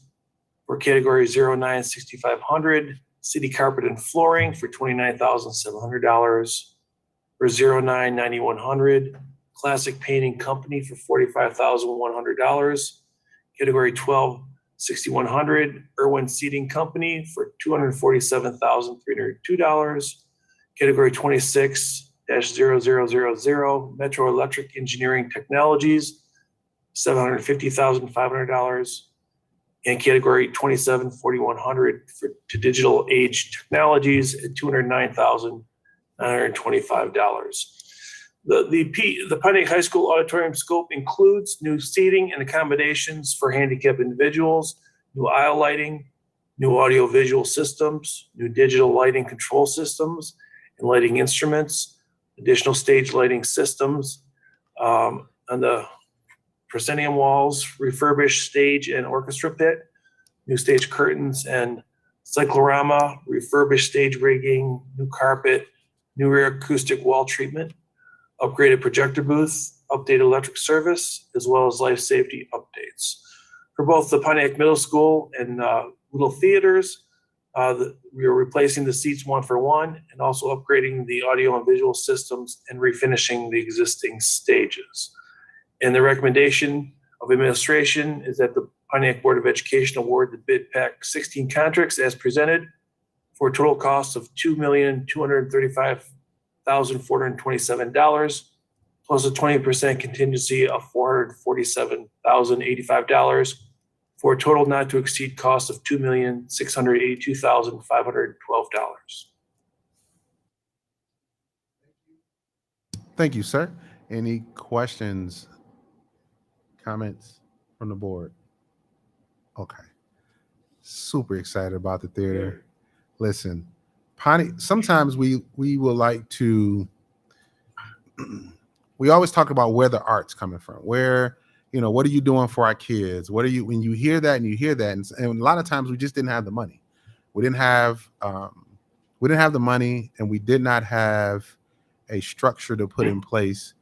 for category 096500, City Carpet and Flooring for $29,700, for 099100, Classic Painting Company for $45,100, category 126100, Irwin Seating Company for $247,302, category 26-0000, Metro Electric Engineering Technologies, $750,500, and category 274100 to Digital Age Technologies at $209,925. The Pontiac High School auditorium scope includes new seating and accommodations for handicapped individuals, new aisle lighting, new audio visual systems, new digital lighting control systems and lighting instruments, additional stage lighting systems on the proscenium walls, refurbished stage and orchestra pit, new stage curtains and cyclorama, refurbished stage rigging, new carpet, new rear acoustic wall treatment, upgraded projector booth, updated electric service, as well as life safety updates. For both the Pontiac Middle School and Little Theaters, we are replacing the seats 1-for-1 and also upgrading the audio and visual systems and refinishing the existing stages. And the recommendation of administration is that the Pontiac Board of Education award the bid pack 16 contracts as presented for a total cost of $2,235,000 $1,427, plus a 20% contingency of $447,085, for a total not to exceed cost of $2,682,512. Thank you, sir. Any questions, comments from the board? Okay. Super excited about the theater. Listen, sometimes we will like to, we always talk about where the art's coming from, where, what are you doing for our kids? What are you, when you hear that and a lot of times we just didn't have the money. We didn't have the money, and we did not have a structure to put in place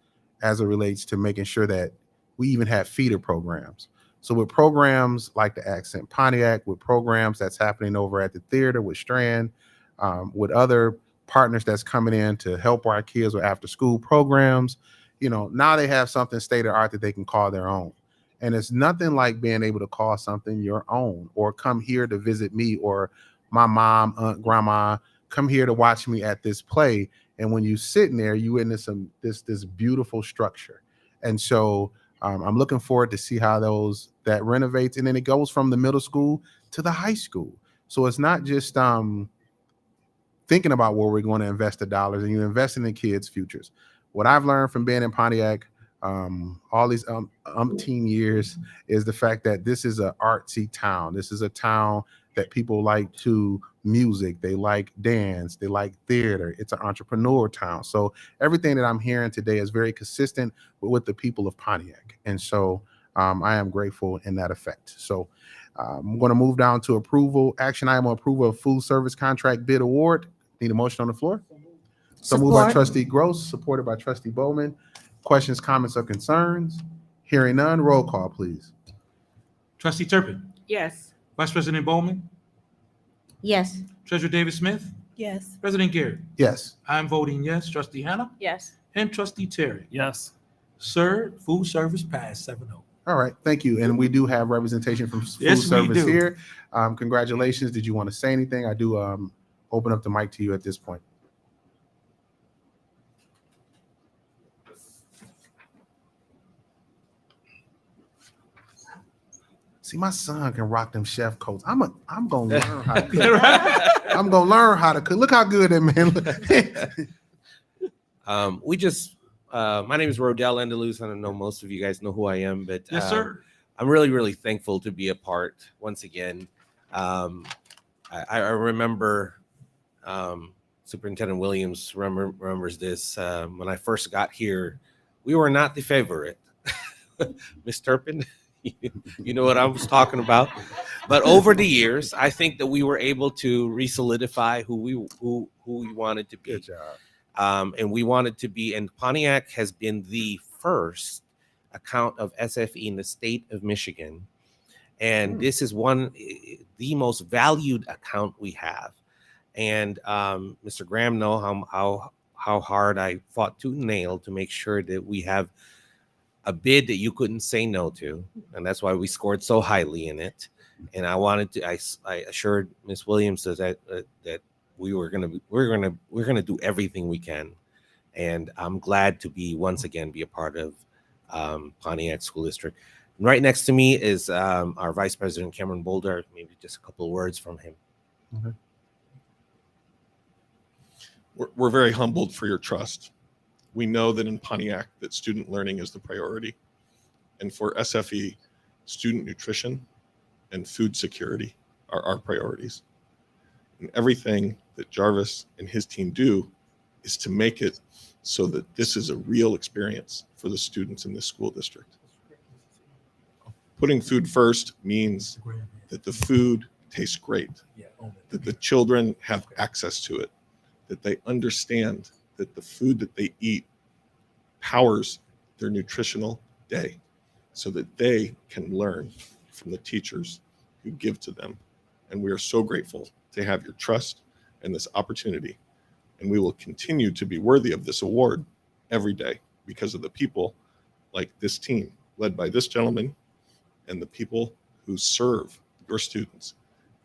as it relates to making sure that we even had feeder programs. So with programs like the Accent Pontiac, with programs that's happening over at the theater with Strand, with other partners that's coming in to help our kids with after school programs, now they have something state of the art that they can call their own. And it's nothing like being able to call something your own, or come here to visit me, or my mom, aunt, grandma, come here to watch me at this play. And when you sitting there, you witness this beautiful structure. And so I'm looking forward to see how that renovates. And then it goes from the middle school to the high school. So it's not just thinking about where we're going to invest the dollars, and you invest in the kids' futures. What I've learned from being in Pontiac all these umpteen years is the fact that this is an artsy town. This is a town that people like to music, they like dance, they like theater. It's an entrepreneur town. So everything that I'm hearing today is very consistent with the people of Pontiac. And so I am grateful in that effect. So I'm going to move down to approval. Action item approval of food service contract bid award. Need a motion on the floor? So moved by Trustee Gross, supported by Trustee Bowman. Questions, comments, or concerns? Hearing none, roll call, please. Trustee Turpin, Yes. Vice President Bowman, Yes. Treasurer David Smith, Yes. President Garrett. Yes. I'm voting yes. Trustee Hannah Yes. and Trustee Terry. Yes. Sir, food service passed 7-0. All right, thank you. And we do have representation from food Yes, we service do. here. Congratulations. Did you want to say anything? I do open up the mic to you at this point. See, my son can rock them chef coats. I'm gonna learn how to cook. I'm gonna learn how to cook. Look how good that man looks. My name is Rodell Endeluz. I don't know, most of you guys know who I am, but Yes, sir. I'm really, really thankful to be a part once again. I remember Superintendent Williams remembers this. When I first got here, we were not the favorite. Ms. Turpin, you know what I was talking about. But over the years, I think that we were able to re-solidify who we wanted to be. Good job. And we wanted to be, and Pontiac has been the first account of SFE in the state of Michigan. And this is the most valued account we have. And Mr. Graham know how hard I fought tooth and nail to make sure that we have a bid that you couldn't say no to. And that's why we scored so highly in it. And I assured Ms. Williams that we're gonna do everything we can, and I'm glad to be once again be a part of Pontiac School District. And right next to me is our Vice President Cameron Boulder. Maybe just a couple of words from him. Okay. We're very humbled for your trust. We know that in Pontiac that student learning is the priority, and for SFE, student nutrition and food security are our priorities. And everything that Jarvis and his team do is to make it so that this is a real experience for the students in this school district. Putting food first means that the food tastes great, that the children have access to it, that they understand that the food that they eat powers their nutritional day so that they can learn from the teachers who give to them. And we are so grateful to have your trust and this opportunity. And we will continue to be worthy of this award every day because of the people like this team, led by this gentleman, and the people who serve your students.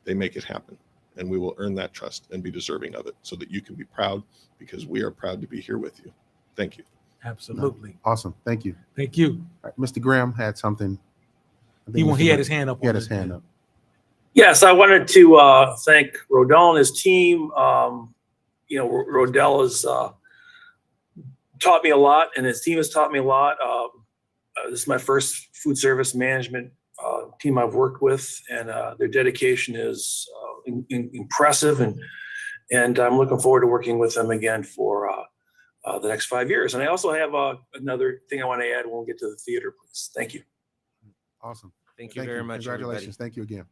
They make it happen. and we will earn that trust and be deserving of it so that you can be proud, because we are proud to be here with you. Thank you. Absolutely. Awesome. Thank you. Thank you. All right, Mr. Graham had something. I think Mr. He had Graham- his hand up. He had on his it. hand up. Yes, I wanted to thank Rodell and his team. Rodell has taught me a lot, and his team has taught me a lot. This is my first food service management team I've worked with, and their dedication is impressive, and I'm looking forward to working with them again for the next 5 years. And I also have another thing I want to add when we get to the theater, please. Thank you. Awesome. Thank you very much, Congratulations. everybody. Thank you again.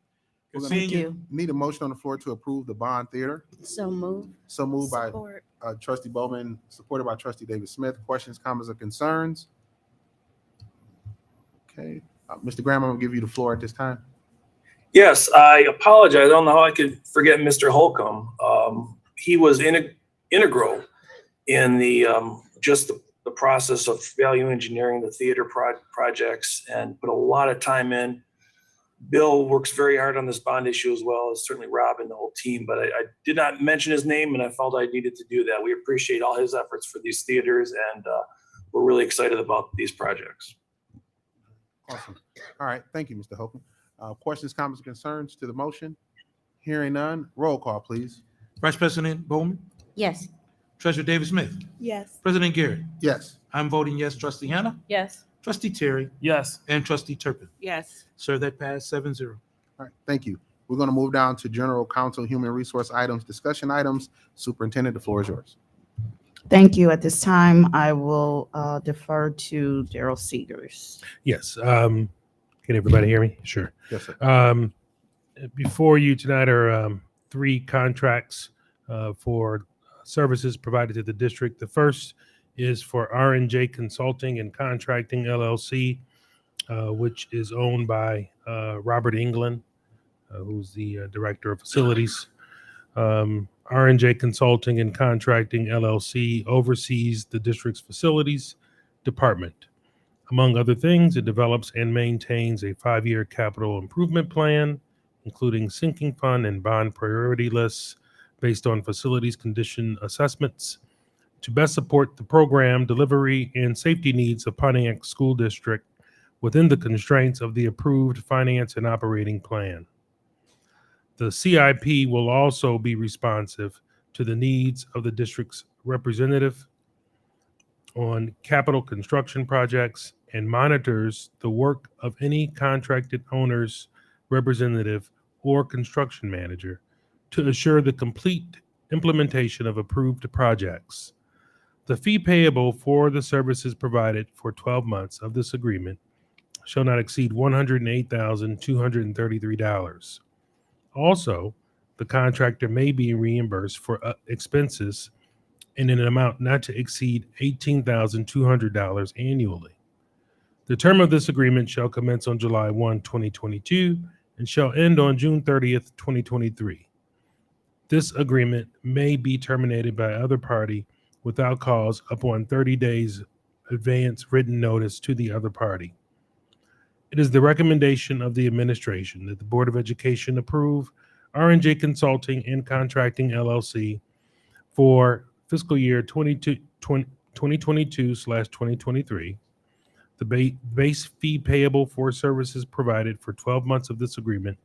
Good We're seeing gonna you. need a motion on the floor to approve the bond theater. So move. So moved by Support. Trustee Bowman, supported by Trustee Davis Smith. Questions, comments, or concerns? Okay, Mr. Graham, I'm gonna give you the floor at this time. Yes, I apologize. I don't know how I could forget Mr. Holcomb. He was integral in the the process of value engineering the theater projects, and put a lot of time in. Bill works very hard on this bond issue, as well as certainly Rob and the whole team, but I did not mention his name, and I felt I needed to do that. We appreciate all his efforts for these theaters, and we're really excited about these projects. Awesome. All right, thank you, Mr. Holcomb. Questions, comments, or concerns to the motion? Hearing none, roll call, please. Vice President Bowman, Yes. Treasurer Davis Smith, Yes. President Garrett. Yes. I'm voting yes. Trustee Hannah, Yes. Trustee Terry, Yes. and Trustee Turpin. Yes. Sir, that passed 7-0. All right, thank you. We're gonna move down to general counsel, human resource items, discussion items. Superintendent, the floor is yours. Thank you. At this time, I will defer to Daryl Seegers. Yes. Can everybody hear me? Sure. Yes, sir. Before you tonight are 3 contracts for services provided to the district. The first is for R&J Consulting and Contracting LLC, which is owned by Robert England, who's the Director of Facilities. R&J Consulting and Contracting LLC oversees the district's facilities department. Among other things, it develops and maintains a 5-year capital improvement plan, including sinking fund and bond priority lists based on facilities condition assessments to best support the program delivery and safety needs of Pontiac School District within the constraints of the approved finance and operating plan. The CIP will also be responsive to the needs of the district's representative on capital construction projects and monitors the work of any contracted owner's representative or construction manager to assure the complete implementation of approved projects. The fee payable for the services provided for 12 months of this agreement shall not exceed $108,233. Also, the contractor may be reimbursed for expenses in an amount not to exceed $18,200 annually. The term of this agreement shall commence on July 1, 2022, and shall end on June 30th, 2023. This agreement may be terminated by either party without cause upon 30 days advance written notice to the other party. It is the recommendation of the administration that the Board of Education approve R&J Consulting and Contracting LLC for fiscal year 2022/2023. The base fee payable for services provided for 12 months of this agreement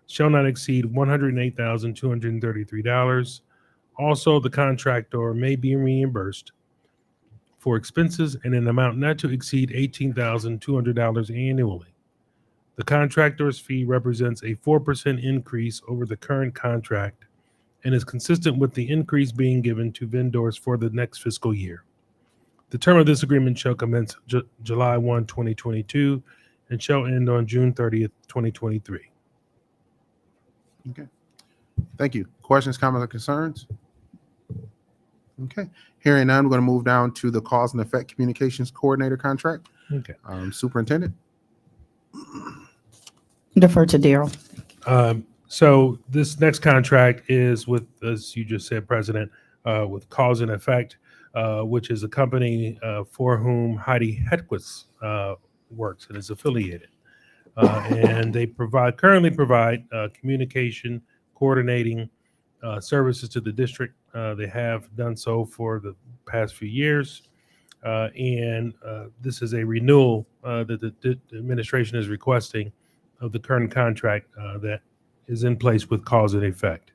shall not exceed $108,233. Also, the contractor may be reimbursed for expenses in an amount not to exceed $18,200 annually. The contractor's fee represents a 4% increase over the current contract and is consistent with the increase being given to vendors for the next fiscal year. The term of this agreement shall commence July 1, 2022, and shall end on June 30th, 2023. Okay. Thank you. Questions, comments, or concerns? Okay. Hearing none, we're going to move down to the cause and effect communications coordinator contract. Okay. Superintendent. Defer to Daryl. So this next contract is with, as you just said, President, with Cause and Effect, which is a company for whom Heidi Hedquist works and is affiliated. And they currently provide communication, coordinating, services to the district. They have done so for the past few years. And this is a renewal that the administration is requesting of the current contract that is in place with cause and effect.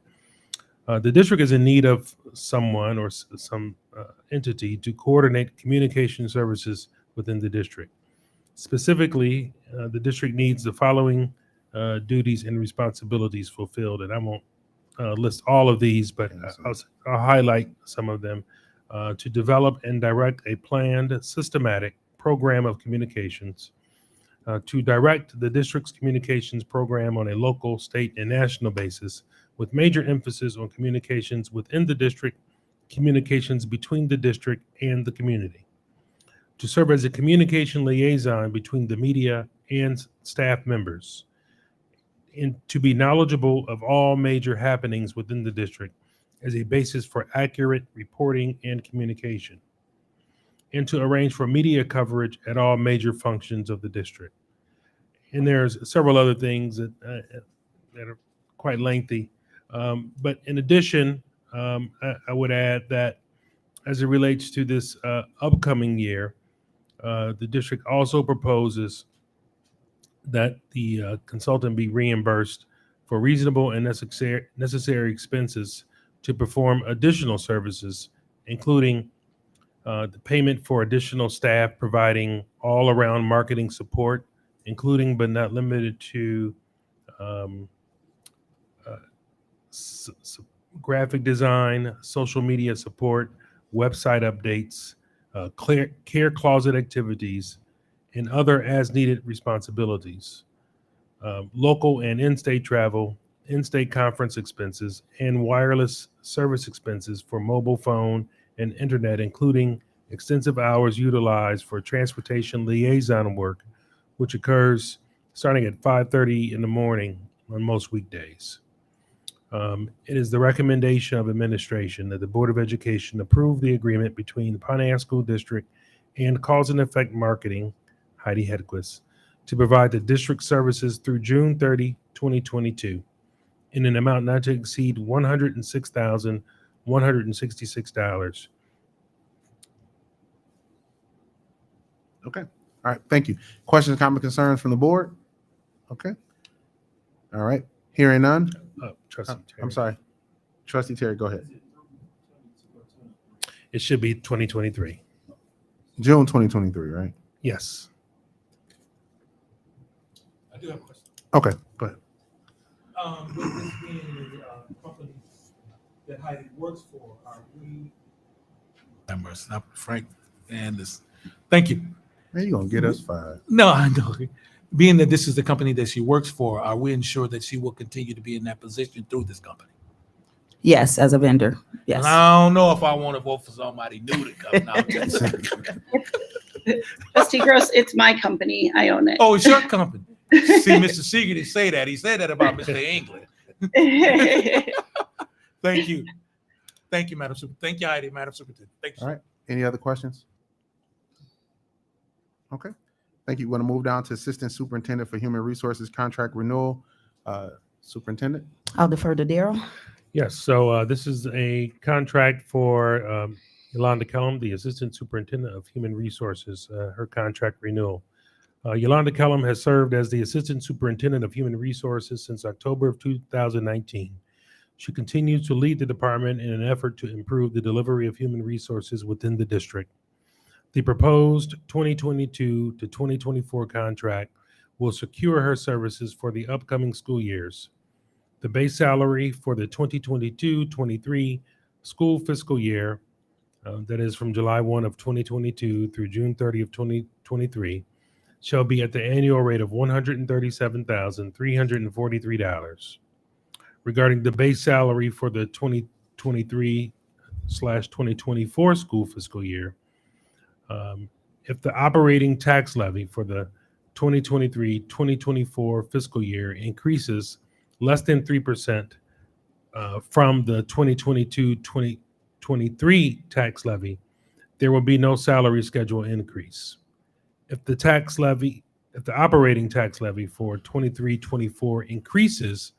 The district is in need of someone or some entity to coordinate communication services within the district. Specifically, the district needs the following duties and responsibilities fulfilled, and I won't list all of these, but I'll highlight some of them. To develop and direct a planned, systematic program of communications, to direct the district's communications program on a local, state, and national basis, with major emphasis on communications within the district, communications between the district and the community. To serve as a communication liaison between the media and staff members, and to be knowledgeable of all major happenings within the district as a basis for accurate reporting and communication, and to arrange for media coverage at all major functions of the district. And there's several other things that are quite lengthy. But in addition, I would add that as it relates to this upcoming year, the district also proposes that the consultant be reimbursed for reasonable and necessary expenses to perform additional services, including the payment for additional staff providing all-around marketing support, including but not limited to graphic design, social media support, website updates, care closet activities, and other as-needed responsibilities, local and in-state travel, in-state conference expenses, and wireless service expenses for mobile phone and internet, including extensive hours utilized for transportation liaison work, which occurs starting at 5:30 in the morning on most weekdays. It is the recommendation of administration that the Board of Education approve the agreement between the Pontiac School District and Cause and Effect Marketing, Heidi Hedquist, to provide the district services through June 30, 2022, in an amount not to exceed $106,166. Okay. All right. Thank you. Questions, comments, concerns from the board? Okay. All right. Hearing none. Trustee Terry. I'm sorry. Trustee Terry, go ahead. It should be 2023. June 2023, right? Yes. I do have a question. Okay. Go ahead. With this being the company that Heidi works for, are we members, not Frank and this? Thank you. Man, you're going to get us fired. No, I know. Being that this is the company that she works for, are we ensured that she will continue to be in that position through this company? Yes, as a vendor. Yes. And I don't know if I want to vote for somebody new to come now. Trustee Gross, it's my company. I own it. Oh, it's your company. See, Mr. Seeger didn't say that. He said that about Mr. England. Thank you. Thank you, Madam Super. Thank you, Heidi, Madam Superintendent. Thank you. All right. Any other questions? Okay. Thank you. Want to move down to Assistant Superintendent for Human Resources Contract Renewal. Superintendent? I'll defer to Daryl. Yes, so this is a contract for Yolanda Kellum, the Assistant Superintendent of Human Resources, her contract renewal. Yolanda Kellum has served as the Assistant Superintendent of Human Resources since October of 2019. She continues to lead the department in an effort to improve the delivery of human resources within the district. The proposed 2022 to 2024 contract will secure her services for the upcoming school years. The base salary for the 2022-23 school fiscal year, that is from July 1 of 2022 through June 30 of 2023, shall be at the annual rate of $137,343. Regarding the base salary for the 2023/2024 school fiscal year, if the operating tax levy for the 2023-2024 fiscal year increases less than 3% from the 2022-2023 tax levy, there will be no salary schedule increase. If the operating tax levy for 23-24 increases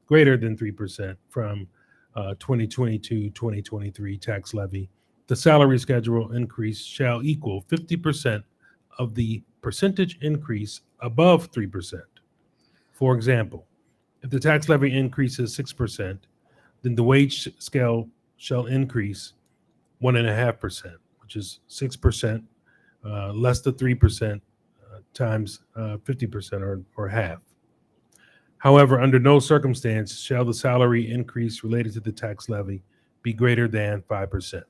greater than 3% from 2022-2023 tax levy, the salary schedule increase shall equal 50% of the percentage increase above 3%. For example, if the tax levy increases 6%, then the wage scale shall increase 1.5%, which is 6% less than 3% times 50% or half. However, under no circumstance shall the salary increase related to the tax levy be greater than 5%.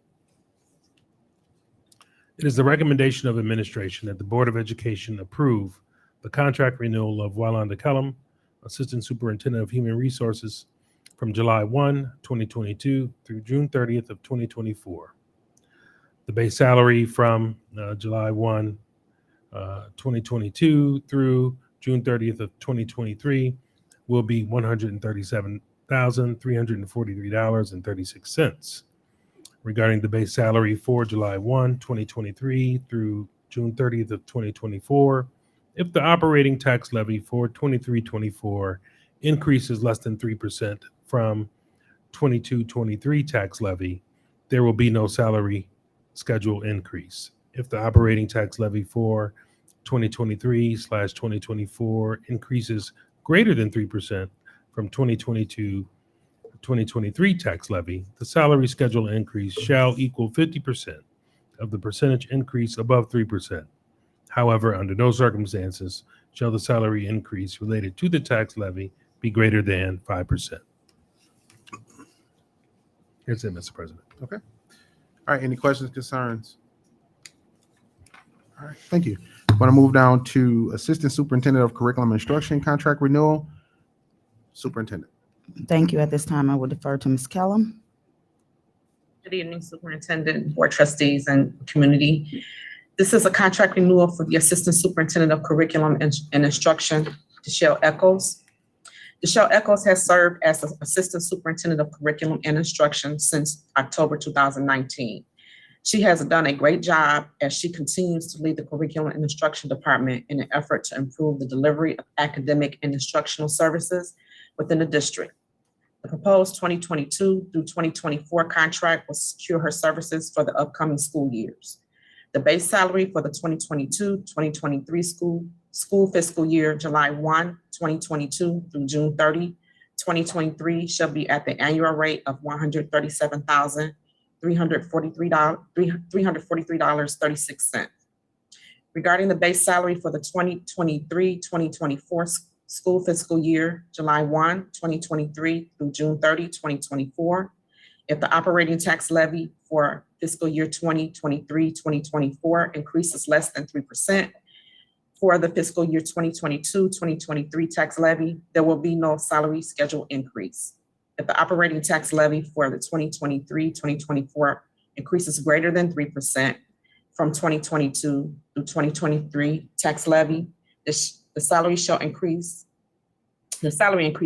It is the recommendation of administration that the Board of Education approve the contract renewal of Walanda Kellum, Assistant Superintendent of Human Resources, from July 1, 2022 through June 30th of 2024. The base salary from July 1, 2022 through June 30th of 2023 will be $137,343.36. Regarding the base salary for July 1, 2023 through June 30th of 2024, if the operating tax levy for 23-24 increases less than 3% from 22-23 tax levy, there will be no salary schedule increase. If the operating tax levy for 2023/2024 increases greater than 3% from 2022-2023 tax levy, the salary schedule increase shall equal 50% of the percentage increase above 3%. However, under no circumstances shall the salary increase related to the tax levy be greater than 5%. That's it, Mr. President. Okay. All right. Any questions, concerns? All right. Thank you. I'm going to move down to Assistant Superintendent of Curriculum Instruction Contract Renewal. Superintendent. Thank you. At this time, I will defer to Ms. Kellum. Good evening, Superintendent, Board Trustees, and community. This is a contract renewal for the Assistant Superintendent of Curriculum and Instruction, Deshelle Echols. Deshelle Echols has served as the Assistant Superintendent of Curriculum and Instruction since October 2019. She has done a great job as she continues to lead the Curriculum and Instruction Department in an effort to improve the delivery of academic and instructional services within the district. The proposed 2022 through 2024 contract will secure her services for the upcoming school years. The base salary for the 2022-2023 school fiscal year, July 1, 2022 through June 30, 2023, shall be at the annual rate of $137,343.36. Regarding the base salary for the 2023-2024 school fiscal year, July 1, 2023 through June 30, 2024, if the operating tax levy for fiscal year 2023-2024 increases less than 3%, for the fiscal year 2022-2023 tax levy, there will be no salary schedule increase. If the operating tax levy for the 2023-2024 increases greater than 3% from 2022 through 2023 tax levy, the salary increase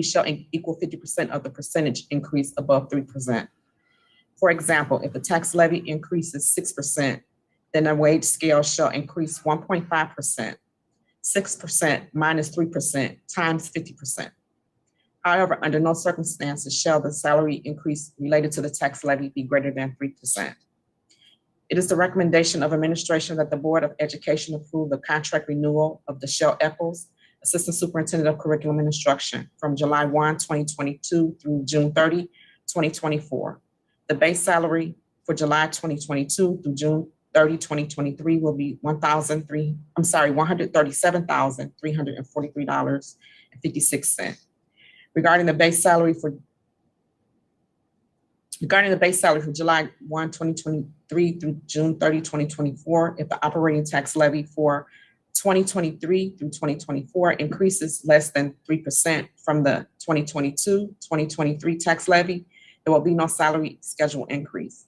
shall equal 50% of the percentage increase above 3%. For example, if the tax levy increases 6%, then the wage scale shall increase 1.5%. 6% minus 3% times 50%. However, under no circumstances shall the salary increase related to the tax levy be greater than 3%. It is the recommendation of administration that the Board of Education approve the contract renewal of Deshelle Echols, Assistant Superintendent of Curriculum and Instruction, from July 1, 2022 through June 30, 2024. The base salary for July 2022 through June 30, 2023 will be $137,343.56. Regarding the base salary for July 1, 2023 through June 30, 2024, if the operating tax levy for 2023 through 2024 increases less than 3% from the 2022-2023 tax levy, there will be no salary schedule increase.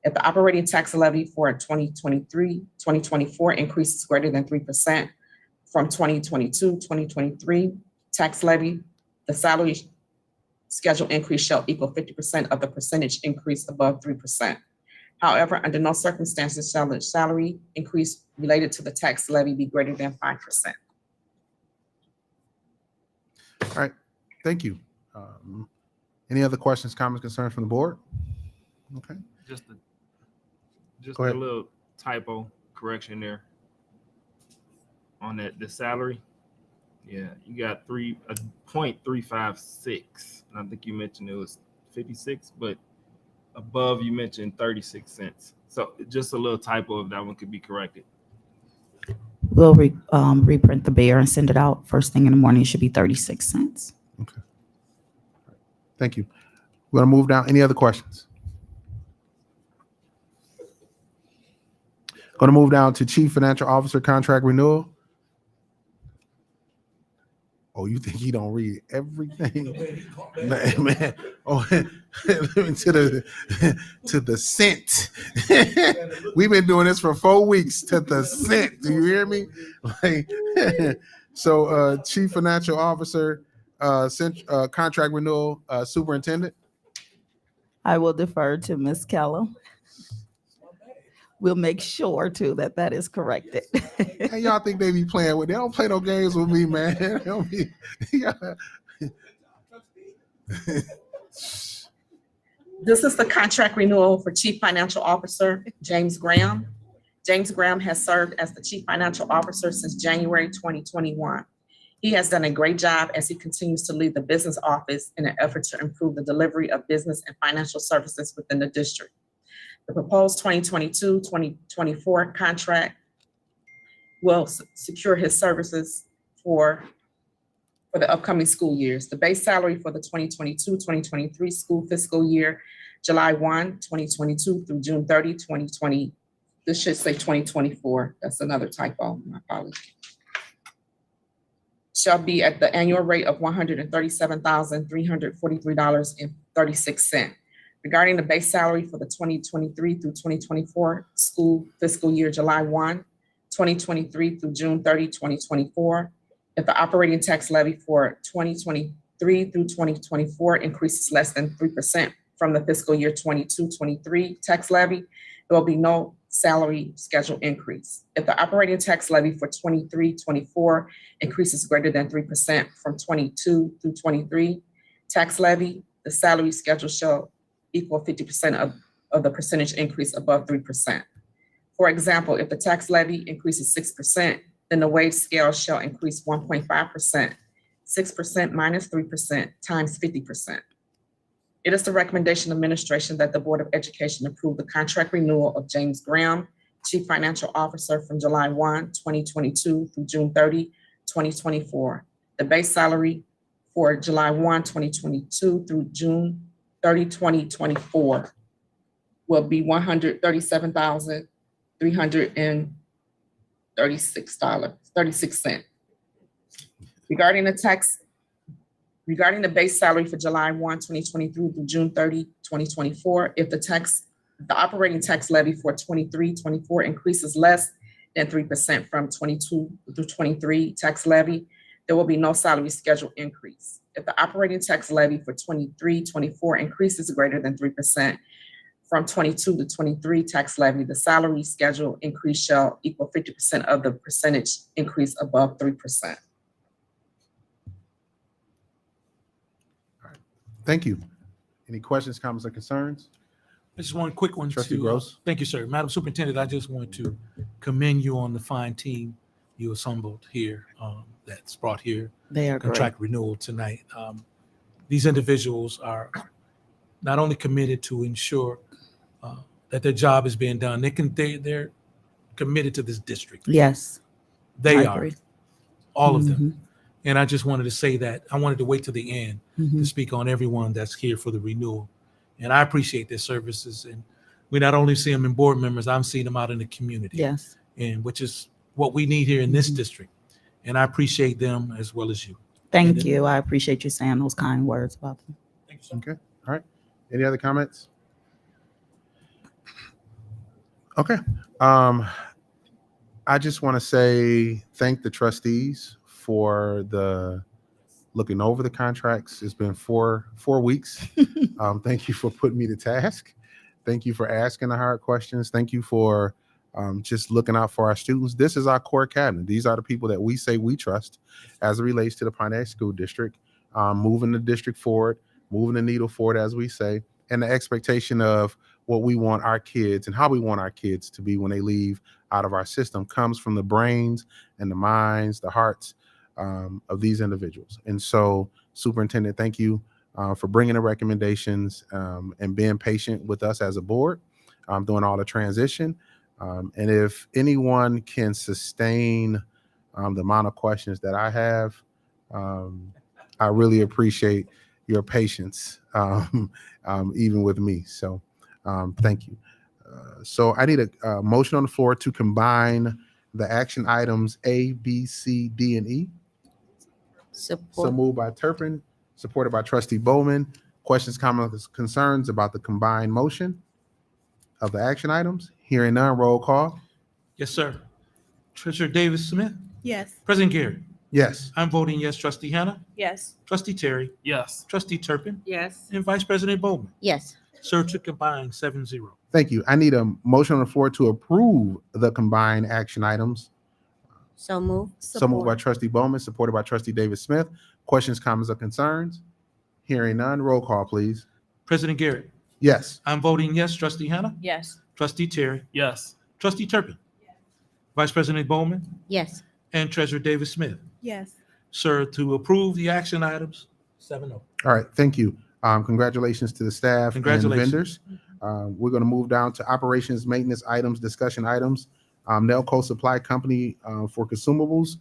If the operating tax levy for 2023-2024 increases greater than 3% from 2022-2023 tax levy, the salary schedule increase shall equal 50% of the percentage increase above 3%. However, under no circumstances shall the salary increase related to the tax levy be greater than 5%. All right, thank you. Any other questions, comments, concerns from the board? Okay. Just Go a ahead. little typo correction there on the salary. Yeah, you got 0.356. I think you mentioned it was 56, but above you mentioned 36 cents. So just a little typo, if that one could be corrected. We'll reprint the bear and send it out first thing in the morning. It should be 36 cents. Okay. Thank you. We're gonna move down. Any other questions? Gonna move down to Chief Financial Officer contract renewal. Oh, you think he don't read everything? Man. Oh, to the cent. We've been doing this for 4 weeks to the cent. Do you hear me? Like, so, Chief Financial Officer, contract renewal, Superintendent. I will defer to Ms. Keller. We'll make sure too that is corrected. Hey, y'all think they be playing with? They don't play no games with me, man. They don't be, yeah. This is the contract renewal for Chief Financial Officer James Graham. James Graham has served as the Chief Financial Officer since January 2021. He has done a great job as he continues to lead the business office in an effort to improve the delivery of business and financial services within the district. The proposed 2022-2024 contract will secure his services for the upcoming school years. The base salary for the 2022-2023 school fiscal year, July 1, 2022 through June 30, 2020. This should say 2024. That's another typo. My apologies. Shall be at the annual rate of $137,343.36. Regarding the base salary for the 2023 through 2024 school fiscal year, July 1, 2023 through June 30, 2024, if the operating tax levy for 2023 through 2024 increases less than 3% from the fiscal year 22-23 tax levy, there will be no salary schedule increase. If the operating tax levy for 23-24 increases greater than 3% from 22 through 23 tax levy, the salary schedule shall equal 50% of the percentage increase above 3%. For example, if the tax levy increases 6%, then the wage scale shall increase 1.5%, 6% minus 3% times 50%. It is the recommendation of administration that the Board of Education approve the contract renewal of James Graham, Chief Financial Officer from July 1, 2022 through June 30, 2024. The base salary for July 1, 2022 through June 30, 2024 will be $137,336.36. Regarding the base salary for July 1, 2023 through June 30, 2024, if the operating tax levy for 23-24 increases less than 3% from 22 through 23 tax levy, there will be no salary schedule increase. If the operating tax levy for 23-24 increases greater than 3% from 22 to 23 tax levy, the salary schedule increase shall equal 50% of the percentage increase above 3%. Thank you. Any questions, comments, or concerns? Just one quick one. Trustee Gross. Thank you, sir. Madam Superintendent, I just want to commend you on the fine team you assembled here, that's brought here. They are contract renewal tonight. These individuals are not only committed to ensure that their job is being done, they're committed to this district. Yes. They I are. agree. All of them. And I just wanted to say that. I wanted to wait till the end Mhm. to speak on everyone that's here for the renewal. And I appreciate their services. And we not only see them in board members, I'm seeing them out in the community. Yes. And which is what we need here in this district. And I appreciate them as well as you. Thank you. I appreciate you saying those kind words about them. Thank you, sir. Okay. All right. Any other comments? Okay. I just want to say thank the trustees for the looking over the contracts. It's been four weeks. Thank you for putting me to task. Thank you for asking the hard questions. Thank you for just looking out for our students. This is our core cabinet. These are the people that we say we trust as it relates to the Pontiac School District, moving the district forward, moving the needle forward, as we say, and the expectation of what we want our kids and how we want our kids to be when they leave out of our system comes from the brains and the minds, the hearts of these individuals. And so, Superintendent, thank you for bringing the recommendations and being patient with us as a board, doing all the transition. And if anyone can sustain the amount of questions that I have, I really appreciate your patience, even with me. So thank you. So I need a motion on the floor to combine the action items A, B, C, D, and E. So Support. moved by Turpin, supported by Trustee Bowman. Questions, comments, concerns about the combined motion of the action items? Hearing none, roll call. Yes, sir. Treasurer Davis Smith. Yes. President Garrett. Yes. I'm voting yes. Trustee Hannah. Yes. Trustee Terry. Yes. Trustee Turpin. Yes. And Vice President Bowman. Yes. Sir, to combine 7-0. Thank you. I need a motion on the floor to approve the combined action items. So move. So moved by Trustee Bowman, supported by Trustee Davis Smith. Questions, comments, or concerns? Hearing none, roll call, please. President Garrett. Yes. I'm voting yes. Trustee Hannah. Yes. Trustee Terry. Yes. Trustee Turpin. Vice President Bowman. Yes. And Treasurer Davis Smith. Yes. Sir, to approve the action items 7-0. All right, thank you. Congratulations to the staff and Congratulations. vendors. We're going to move down to operations, maintenance items, discussion items. Nelco Supply Company for consumables.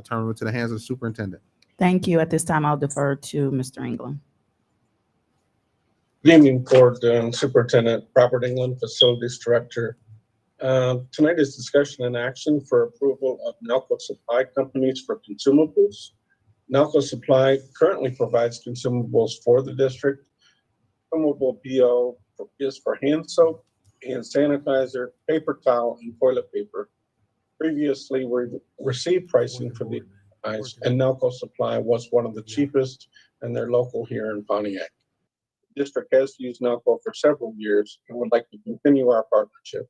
Turn over to the hands of the superintendent. Thank you. At this time, I'll defer to Mr. England. Good evening, Board and Superintendent. Robert England, Facilities Director. Tonight is discussion and action for approval of Nelco Supply Companies for consumables. Nelco Supply currently provides consumables for the district. Consumable PO is for hand soap, hand sanitizer, paper towel, and toilet paper. Previously, we received pricing for these items, and Nelco Supply was one of the cheapest, and they're local here in Pontiac. The district has used Nelco for several years and would like to continue our partnership.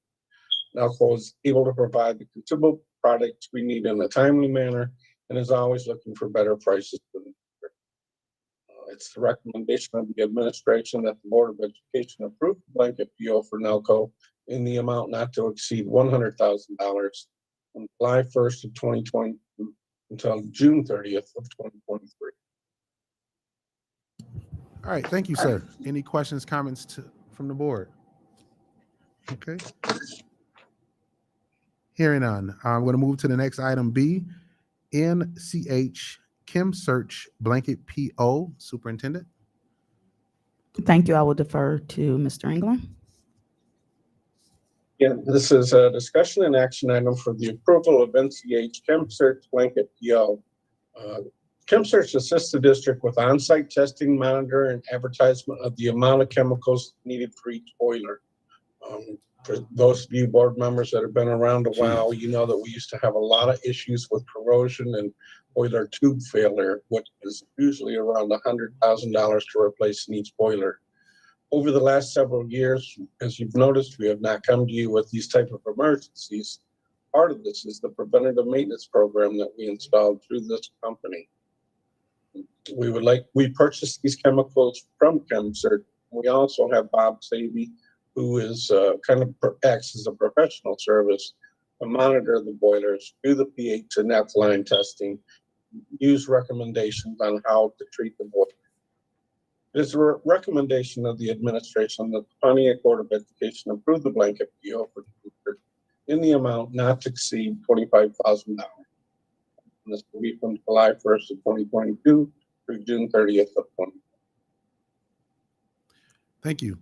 Nelco is able to provide the consumable products we need in a timely manner and is always looking for better prices for the district. It's the recommendation of the administration that the Board of Education approve the blanket PO for Nelco in the amount not to exceed $100,000 from July 1st of 2022 until June 30th of 2023. All right, thank you, sir. Any questions, comments from the board? Okay. Hearing none, I'm going to move to the next item B, NCH Chem Search Blanket PO. Superintendent. Thank you. I will defer to Mr. England. Yeah, this is a discussion and action item for the approval of NCH Chem Search Blanket PO. Chem Search assists the district with on-site testing, monitor, and advertisement of the amount of chemicals needed for each boiler. For those of you board members that have been around a while, you know that we used to have a lot of issues with corrosion and boiler tube failure, which is usually around $100,000 to replace in each boiler. Over the last several years, as you've noticed, we have not come to you with these type of emergencies. Part of this is the preventative maintenance program that we installed through this company. We purchased these chemicals from ChemCert. We also have Bob Savy, who is acts as a professional service to monitor the boilers, do the pH and alkaline testing, use recommendations on how to treat the boiler. It is a recommendation of the administration that the Pontiac Board of Education approve the blanket PO for ChemCert in the amount not to exceed $25,000. This will be from July 1st of 2022 through June 30th of 2020. Thank you.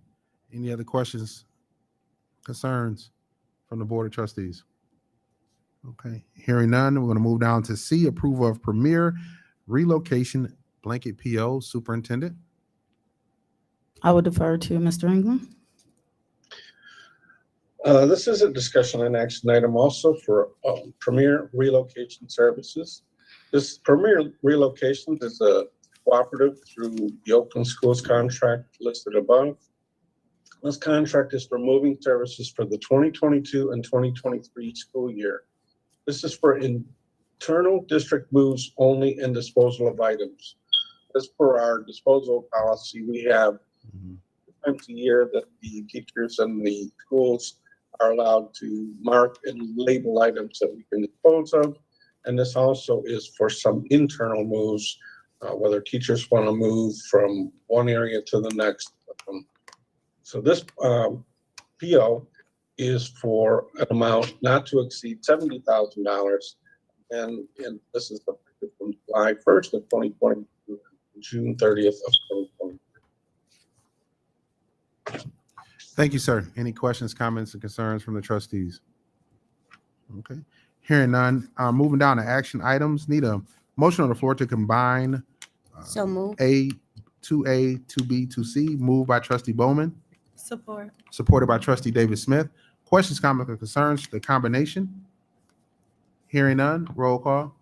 Any other questions, concerns from the Board of Trustees? Okay, hearing none, we're going to move down to C, approval of Premier Relocation Blanket PO. Superintendent. I will defer to Mr. England. This is a discussion and action item also for Premier Relocation Services. This Premier Relocation is a cooperative through the Oakland Schools contract listed above. This contract is for moving services for the 2022 and 2023 school year. This is for internal district moves only and disposal of items. as per our disposal policy, we have times a year that the teachers and the schools are allowed to mark and label items that we can dispose of. And this also is for some internal moves, whether teachers want to move from one area to the next. So this PO is for an amount not to exceed $70,000. And this is effective from July 1st of 2020 to June 30th of 2020. Thank you, sir. Any questions, comments, and concerns from the trustees? Okay. Hearing none. Moving down to action items. Need a motion on the floor to combine So move. A, 2A, 2B, 2C. Moved by trustee Bowman, Support. supported by trustee David Smith. Questions, comments, or concerns? The combination? Hearing none. Roll call.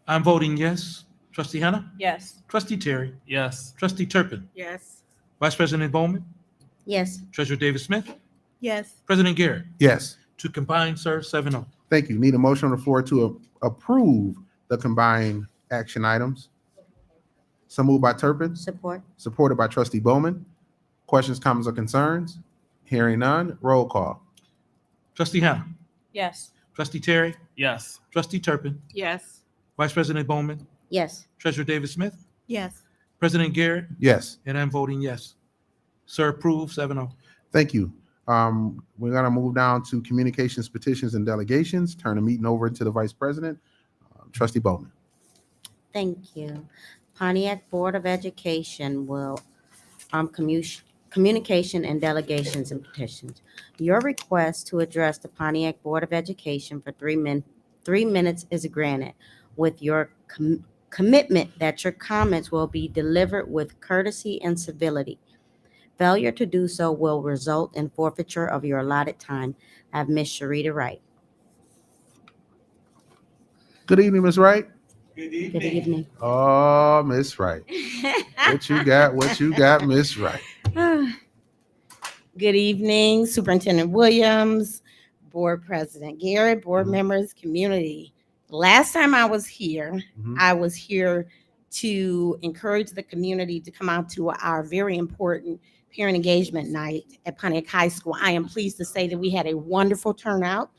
I'm voting yes. Trustee Hannah? Yes. Trustee Terry? Yes. Trustee Turpin? Yes. Vice President Bowman? Yes. Treasurer David Smith? Yes. President Garrett? Yes. To combine, sir, 7-0. Thank you. Need a motion on the floor to approve the combined action items. So moved by Turpin, Support. supported by trustee Bowman. Questions, comments, or concerns? Hearing none. Roll call. Trustee Hannah? Yes. Trustee Terry? Yes. Trustee Turpin? Yes. Vice President Bowman? Yes. Treasurer David Smith? Yes. President Garrett? Yes. And I'm voting yes. Sir, approve, 7-0. Thank you. We're gonna move down to communications, petitions, and delegations. Turn the meeting over to the vice president, trustee Bowman. Thank you. Pontiac Board of Education will, communication and delegations and petitions. Your request to address the Pontiac Board of Education for 3 minutes is granted with your commitment that your comments will be delivered with courtesy and civility. Failure to do so will result in forfeiture of your allotted time. I have Ms. Sharita Wright. Good evening, Ms. Wright. Good evening. Oh, Miss Wright. What you got, Miss Wright? Good evening, Superintendent Williams, Board President Garrett, board members, community. Last time I was here, I was here to encourage the community to come out to our very important parent engagement night at Pontiac High School. I am pleased to say that we had a wonderful turnout.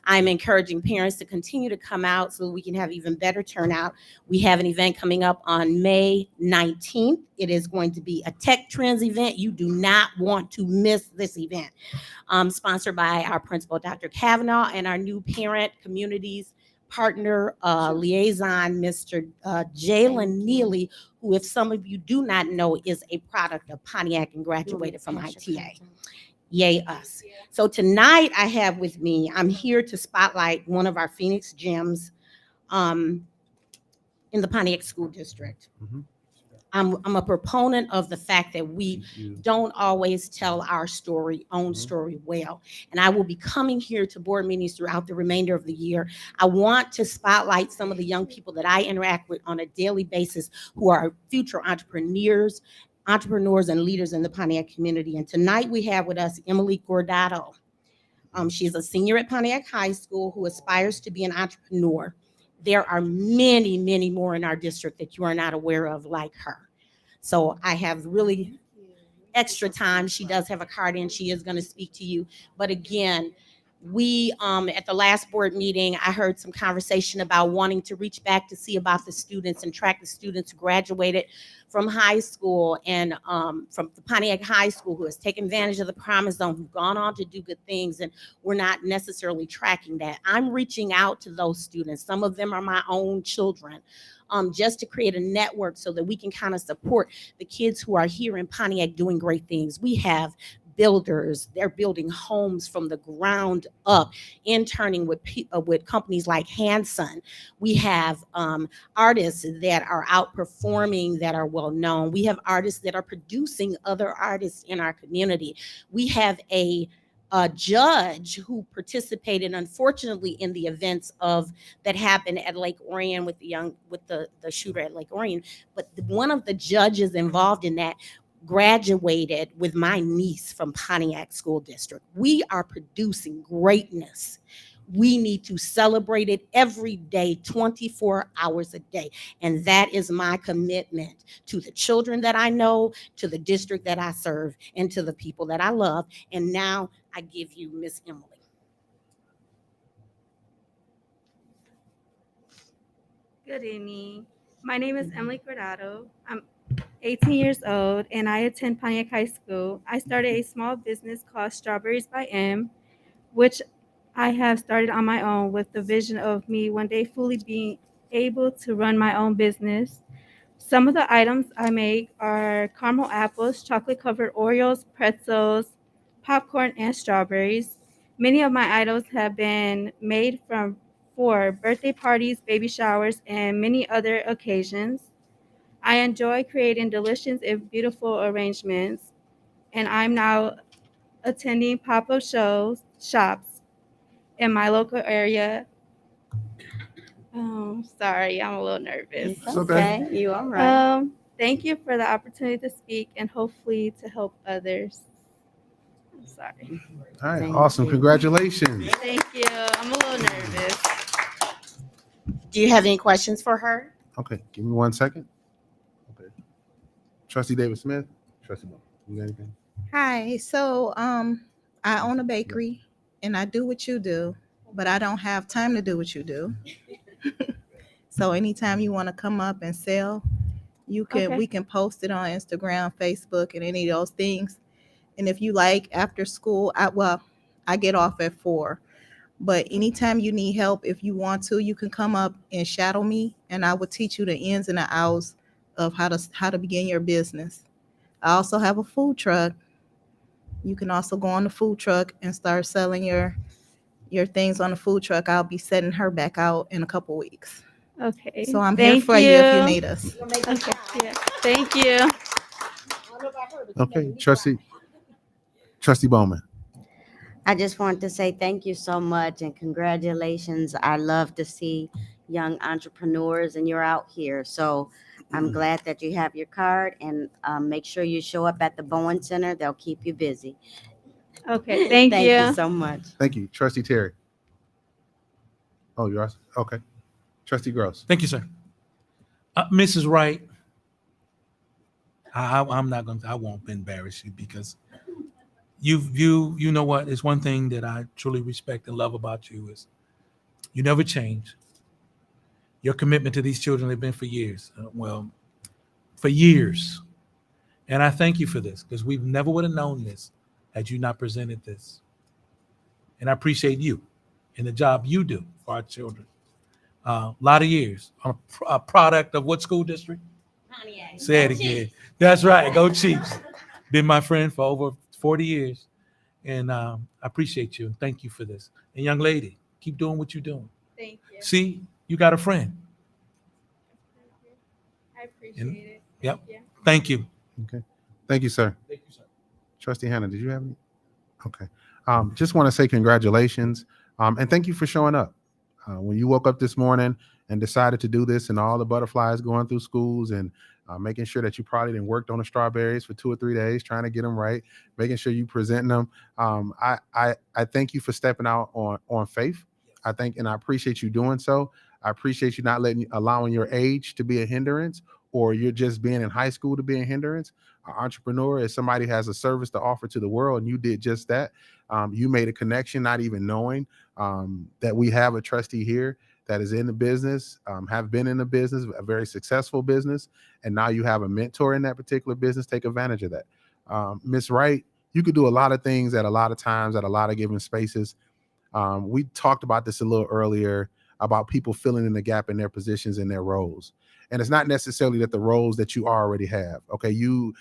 I'm encouraging parents to continue to come out so that we can have even better turnout. We have an event coming up on May 19th. It is going to be a Tech Trends event. You do not want to miss this event. Sponsored by our principal, Dr. Kavanaugh, and our new parent communities partner liaison, Mr. Jalen Neely, who, if some of you do not know, is a product of Pontiac and graduated from ITA. Yay us. So tonight I have with me, I'm here to spotlight one of our Phoenix gyms in the Pontiac School District. I'm a proponent of the fact that we don't always tell our own story well. And I will be coming here to board meetings throughout the remainder of the year. I want to spotlight some of the young people that I interact with on a daily basis who are future entrepreneurs and leaders in the Pontiac community. And tonight we have with us Emily Gordado. She's a senior at Pontiac High School who aspires to be an entrepreneur. There are many, many more in our district that you are not aware of like her. So I have really extra time. She does have a card in. She is going to speak to you. But again, we at the last board meeting, I heard some conversation about wanting to reach back to see about the students and track the students who graduated from high school and from the Pontiac High School who has taken advantage of the Promise Zone, who've gone on to do good things, and we're not necessarily tracking that. I'm reaching out to those students. Some of them are my own children, just to create a network so that we can kind of support the kids who are here in Pontiac doing great things. We have builders, they're building homes from the ground up, interning with companies like Hanson. We have artists that are outperforming, that are well known. We have artists that are producing other artists in our community. We have a judge who participated, unfortunately, in the events that happened at Lake Orion with the shooter at Lake Orion. But one of the judges involved in that graduated with my niece from Pontiac School District. We are producing greatness. We need to celebrate it every day, 24 hours a day. And that is my commitment to the children that I know, to the district that I serve, and to the people that I love. And now I give you Miss Emily. Good evening. My name is Emily Corrado. I'm 18 years old and I attend Pontiac High School. I started a small business called Strawberries by M, which I have started on my own with the vision of me one day fully being able to run my own business. Some of the items I make are caramel apples, chocolate covered Oreos, pretzels, popcorn, and strawberries. Many of my items have been made for birthday parties, baby showers, and many other occasions. I enjoy creating delicious and beautiful arrangements, and I'm now attending pop-up shops in my local area. Oh, sorry, I'm a little nervous. It's okay. You all right. Thank you for the opportunity to speak and hopefully to help others. I'm sorry. All right, Thank awesome. you. Congratulations. Thank you. I'm a little nervous. Do you have any questions for her? Okay, give me 1 second. Okay. Trustee David Smith, Trustee Bowman, you got anything? Hi. So I own a bakery and I do what you do, but I don't have time to do what you do. So anytime you want to come up and sell, we can post it on Instagram, Facebook, and any of those things. And if you like after school, I get off at 4. But anytime you need help, if you want to, you can come up and shadow me, and I will teach you the ins and the outs of how to begin your business. I also have a food truck. You can also go on the food truck and start selling your things on the food truck. I'll be setting her back out in a couple weeks. Okay. So I'm here for you if you need us. Okay. Yeah. Thank you. Okay, Trustee Bowman. I just want to say thank you so much and congratulations. I love to see young entrepreneurs and you're out here. So I'm glad that you have your card and make sure you show up at the Bowen Center. They'll keep you busy. Okay. Thank you. Thank you so much. Thank you. Trustee Terry. Oh, you're awesome. Okay. Trustee Gross. Thank you, sir. Mrs. Wright, I'm not going to, I won't embarrass you because you know what? It's one thing that I truly respect and love about you is you never change. Your commitment to these children have been for years. For years. And I thank you for this because we never would have known this had you not presented this. And I appreciate you and the job you do for our children. A lot of years. I'm a product of what school district? Pontiac. Say it again. That's right. Go Chiefs. Been my friend for over 40 years. And I appreciate you and thank you for this. And young lady, keep doing what you're doing. Thank you. See, you got a friend. I appreciate it. Yep. Thank you. Okay. Thank you, sir. Thank you, sir. Trustee Hannah, did you have any? Okay. Just want to say congratulations and thank you for showing up. When you woke up this morning and decided to do this and all the butterflies going through schools and making sure that you probably didn't worked on the strawberries for 2 or 3 days, trying to get them right, making sure you presenting them. I thank you for stepping out on faith. I think, and I appreciate you doing so. I appreciate you not allowing your age to be a hindrance or you're just being in high school to be a hindrance. An entrepreneur is somebody who has a service to offer to the world, and you did just that. You made a connection, not even knowing that we have a trustee here that is in the business, have been in the business, a very successful business, and now you have a mentor in that particular business. Take advantage of that. Ms. Wright, you could do a lot of things at a lot of times, at a lot of given spaces. We talked about this a little earlier about people filling in the gap in their positions and their roles. And it's not necessarily that the roles that you already have. Okay, you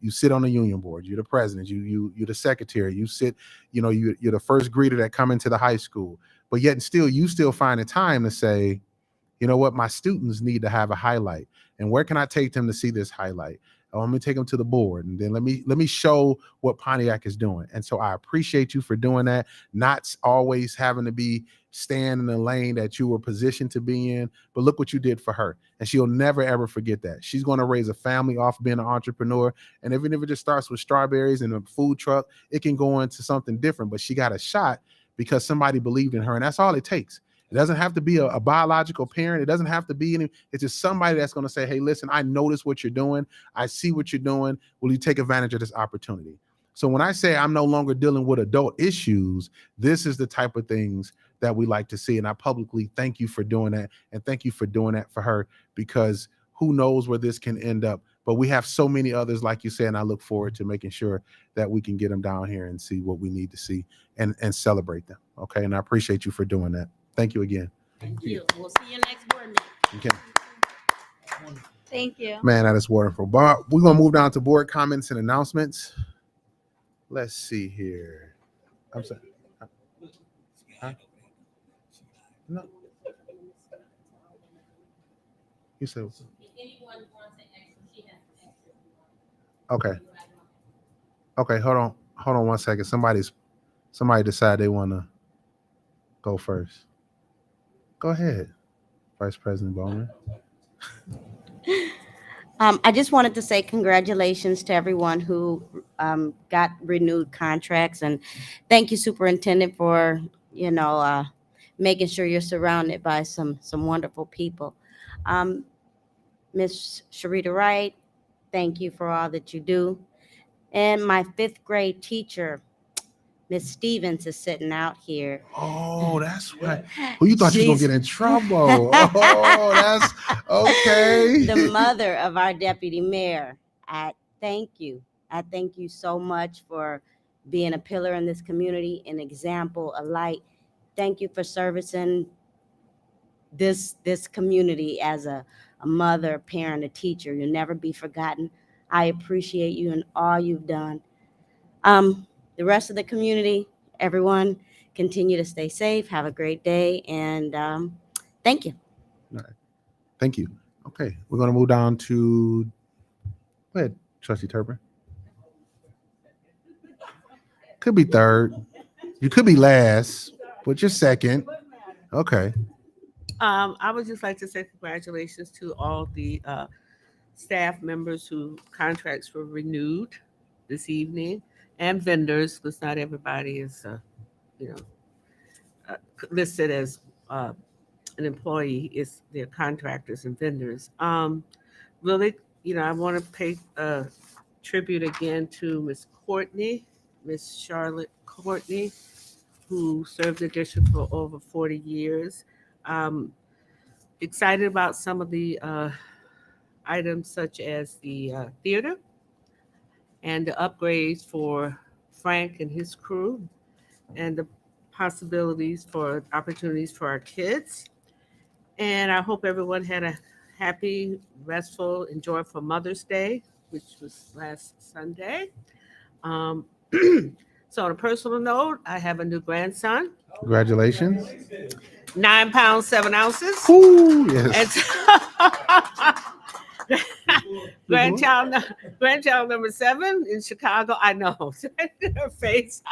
sit on the union board. You're the president. You're the secretary. You sit. You're the first greeter that come into the high school. But yet, still, you still find the time to say, you know what, my students need to have a highlight, and where can I take them to see this highlight? Let me take them to the board, and then let me show what Pontiac is doing. And so I appreciate you for doing that. Not always having to be stand in the lane that you were positioned to be in, but look what you did for her. And she'll never, ever forget that. She's going to raise a family off being an entrepreneur. And even if it just starts with strawberries and a food truck, it can go into something different, but she got a shot because somebody believed in her. And that's all it takes. It doesn't have to be a biological parent. It doesn't have to be any, it's just somebody that's going to say, hey, listen, I notice what you're doing. I see what you're doing. Will you take advantage of this opportunity? So when I say I'm no longer dealing with adult issues, this is the type of things that we like to see. And I publicly thank you for doing that. And thank you for doing that for her, because who knows where this can end up. But we have so many others, like you said, and I look forward to making sure that we can get them down here and see what we need to see and celebrate them. Okay. And I appreciate you for doing that. Thank you again. Thank you. We'll see you next board meeting. Okay. Thank you. Man, that is wonderful. But we're going to move down to board comments and announcements. Let's see here. I'm sorry. Huh? No. You said. Okay. Okay, hold on 1 second. Somebody decide they want to go first. Go ahead, Vice President Bowman. I just wanted to say congratulations to everyone who got renewed contracts, and thank you, Superintendent, for making sure you're surrounded by some wonderful people. Miss Sharita Wright, thank you for all that you do. And my 5th grade teacher, Miss Stevens, is sitting out here. Oh, that's right. Well, you thought you was gonna get in trouble. Oh, that's okay. The mother of our deputy mayor. I thank you. I thank you so much for being a pillar in this community, an example, a light. Thank you for servicing this community as a mother, a parent, a teacher. You'll never be forgotten. I appreciate you and all you've done. The rest of the community, everyone, continue to stay safe. Have a great day, and thank you. All right. Thank you. Okay, we're going to move down to, go ahead, Trustee Turpin. Could be third. You could be last, but you're second. Okay. I would just like to say congratulations to all the staff members who contracts were renewed this evening, and vendors, because not everybody is, listed as an employee. It's their contractors and vendors. Really, I want to pay tribute again to Miss Charlotte Courtney, who served the district for over 40 years. Excited about some of the items such as the theater and the upgrades for Frank and his crew, and the possibilities for opportunities for our kids. And I hope everyone had a happy, restful, enjoyable Mother's Day, which was last Sunday. So on a personal note, I have a new grandson. Congratulations. 9 pounds, 7 ounces. Ooh, yes. Grandchild number 7 in Chicago. I know. Her face.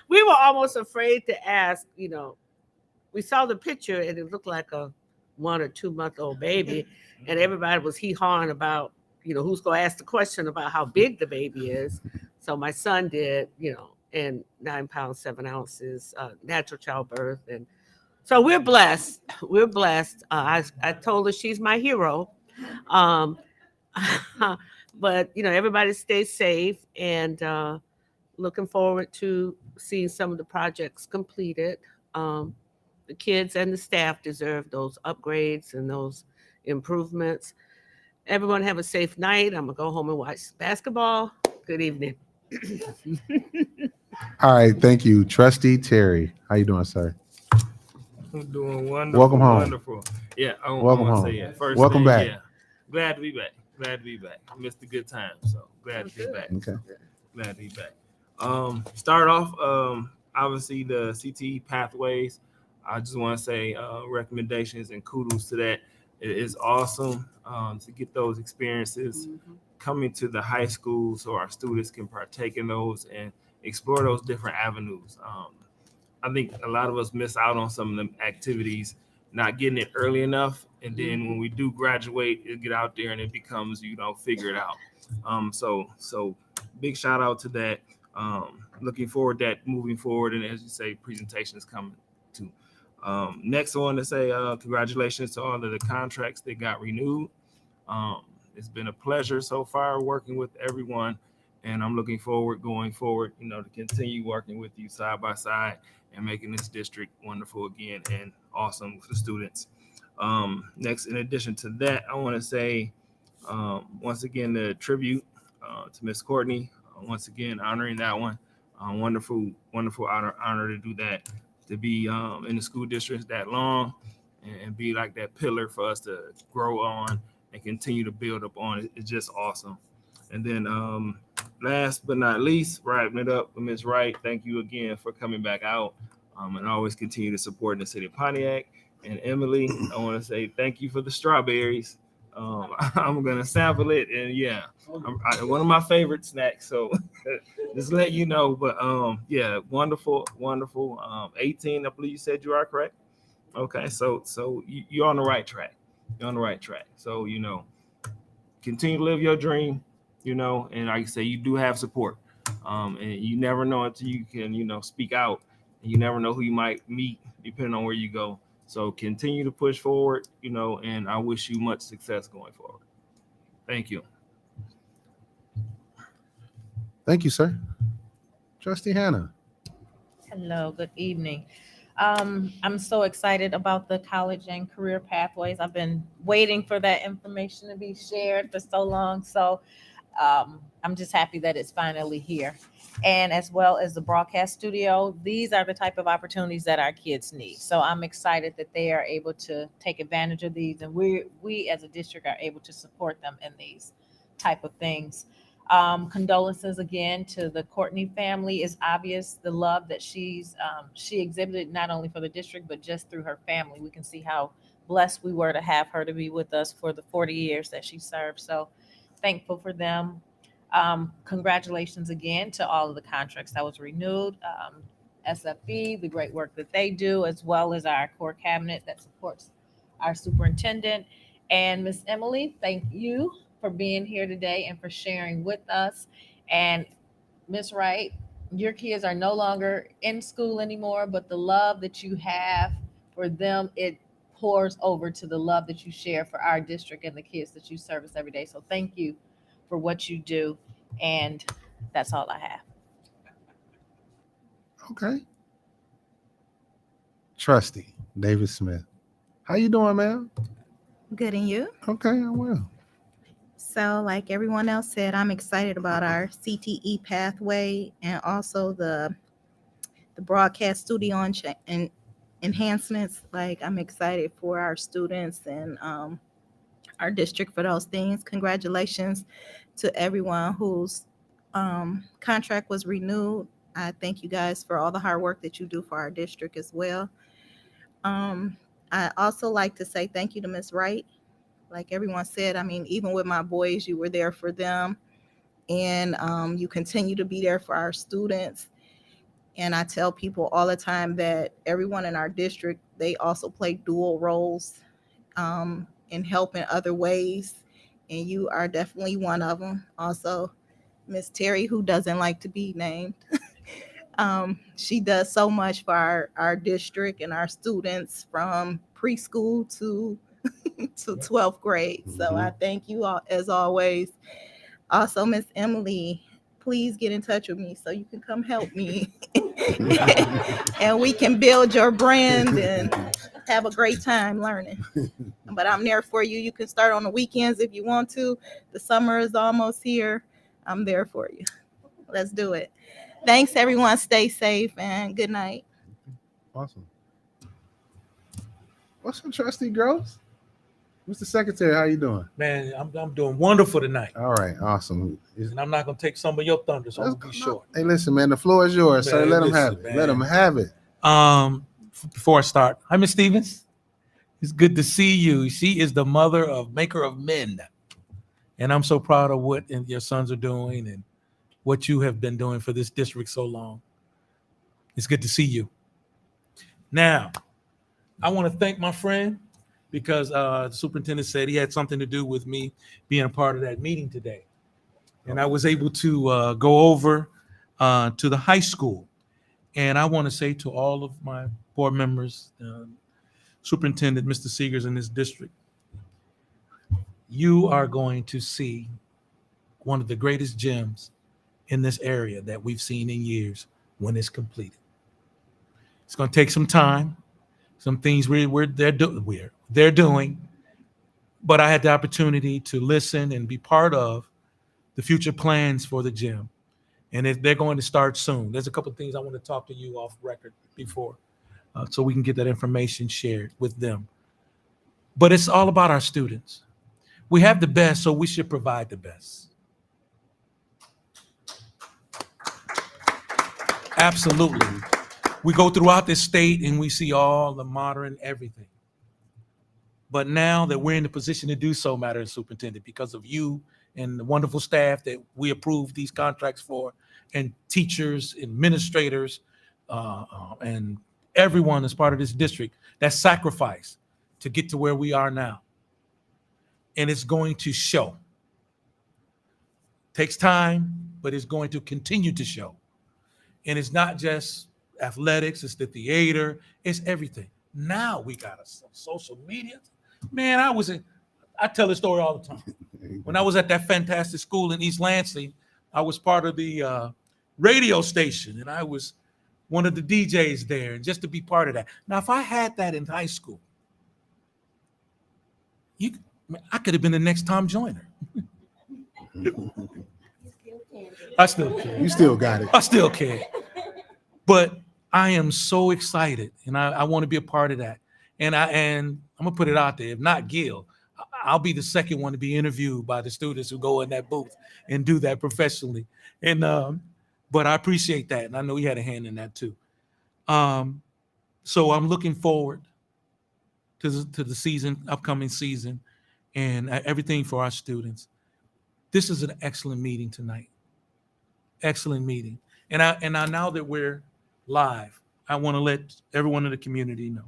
We were almost afraid to ask, we saw the picture and it looked like a 1 or 2 month old baby. And everybody was hee-hawing about, who's going to ask the question about how big the baby is. So my son did, and 9 pounds, 7 ounces, natural childbirth. And so we're blessed. We're blessed. I told her she's my hero. But, everybody stay safe, and looking forward to seeing some of the projects completed. The kids and the staff deserve those upgrades and those improvements. Everyone have a safe night. I'm going to go home and watch basketball. Good evening. All right, thank you. Trustee Terry, how you doing, sir? I'm doing wonderful. Welcome home. Wonderful. Yeah, Welcome home. Say it. First Welcome thing, back. Yeah. Glad to be back. Glad to be back. I missed a good time, so glad to be back. Okay. Glad to be back. Start off, obviously the CTE pathways. I just want to say recommendations and kudos to that. It is awesome to get those experiences coming to the high school, so our students can partake in those and explore those different avenues. I think a lot of us miss out on some of the activities, not getting it early enough, and then when we do graduate, it get out there and it becomes, figure it out. So big shout out to that. looking forward to that moving forward. And as you say, presentations coming too. Next, I want to say congratulations to all of the contracts that got renewed. It's been a pleasure so far working with everyone, and I'm looking forward going forward, to continue working with you side by side and making this district wonderful again and awesome for the students. Next, in addition to that, I want to say once again the tribute to Miss Courtney. Once again, honoring that one. Wonderful honor to do that, to be in the school district that long and be like that pillar for us to grow on and continue to build up on. It's just awesome. And then last but not least, wrapping it up with Ms. Wright, thank you again for coming back out and always continue to support in the city of Pontiac. And Emily, I want to say thank you for the strawberries. I'm going to sample it. And yeah, one of my favorite snacks. So just let you know. But yeah, wonderful. 18, I believe you said you are correct. Okay, so you're on the right track. You're on the right track. So, continue to live your dream, and like I say, you do have support. And you never know until you can, speak out. And you never know who you might meet depending on where you go. So continue to push forward, and I wish you much success going forward. Thank you. Thank you, sir. Trustee Hannah. Hello, good evening. I'm so excited about the college and career pathways. I've been waiting for that information to be shared for so long. So I'm just happy that it's finally here. And as well as the broadcast studio, these are the type of opportunities that our kids need. So I'm excited that they are able to take advantage of these, and we as a district are able to support them in these type of things. Condolences again to the Courtney family. Is obvious the love that she exhibited not only for the district but just through her family. We can see how blessed we were to have her to be with us for the 40 years that she served. So thankful for them. Congratulations again to all of the contracts that was renewed. SFE, the great work that they do, as well as our core cabinet that supports our superintendent. And Miss Emily, thank you for being here today and for sharing with us. And Miss Wright, your kids are no longer in school anymore, but the love that you have for them, it pours over to the love that you share for our district and the kids that you service every day. So thank you for what you do. And that's all I have. Okay. Trustee David Smith. How you doing, ma'am? Good, and you? Okay, I'm well. So, like everyone else said, I'm excited about our CTE pathway and also the broadcast studio and enhancements. Like, I'm excited for our students and our district for those things. Congratulations to everyone whose contract was renewed. I thank you guys for all the hard work that you do for our district as well. I also like to say thank you to Ms. Wright. Like everyone said, I mean, even with my boys, you were there for them, and you continue to be there for our students. And I tell people all the time that everyone in our district, they also play dual roles in help in other ways, and you are definitely one of them. Also, Miss Terry, who doesn't like to be named, she does so much for our district and our students from preschool to 12th grade. So I thank you all as always. Also, Miss Emily, please get in touch with me so you can come help me and we can build your brand and have a great time learning. But I'm there for you. You can start on the weekends if you want to. The summer is almost here. I'm there for you. Let's do it. Thanks, everyone. Stay safe and good night. Awesome. What's up, Trustee Gross? Mr. Secretary, how you doing? Man, I'm doing wonderful tonight. All right, awesome. And I'm not going to take some of your thunder, so I'm going to be short. Hey, listen, man, the floor is yours, sir. Man, Let them listen, have it. man. Let them have it. Before I start, hi, Miss Stevens. It's good to see you. She is the mother of Maker of Men. And I'm so proud of what your sons are doing and what you have been doing for this district so long. It's good to see you. Now, I want to thank my friend because the superintendent said he had something to do with me being a part of that meeting today. And I was able to go over to the high school. And I want to say to all of my board members, Superintendent Mr. Seegers in this district, you are going to see one of the greatest gems in this area that we've seen in years when it's completed. It's going to take some time, some things they're doing, but I had the opportunity to listen and be part of the future plans for the gym. And they're going to start soon. There's a couple of things I want to talk to you off record before, so we can get that information shared with them. But it's all about our students. We have the best, so we should provide the best. Absolutely. We go throughout this state and we see all the modern everything. But now that we're in the position to do so, Madam Superintendent, because of you and the wonderful staff that we approved these contracts for, and teachers, administrators, and everyone as part of this district that sacrificed to get to where we are now. And it's going to show. Takes time, but it's going to continue to show. And it's not just athletics, it's the theater, it's everything. Now we got social media. Man, I tell this story all the time. When I was at that fantastic school in East Lansing, I was part of the radio station, and I was one of the DJs there, and just to be part of that. Now, if I had that in high school, I could have been the next Tom Joyner. I still can. You still got it. I still can. But I am so excited, and I want to be a part of that. And I'm gonna put it out there. If not Gil, I'll be the second one to be interviewed by the students who go in that booth and do that professionally. And but I appreciate that, and I know you had a hand in that too. So I'm looking forward to the season, upcoming season, and everything for our students. This is an excellent meeting tonight. Excellent meeting. And I now that we're live, I want to let everyone in the community know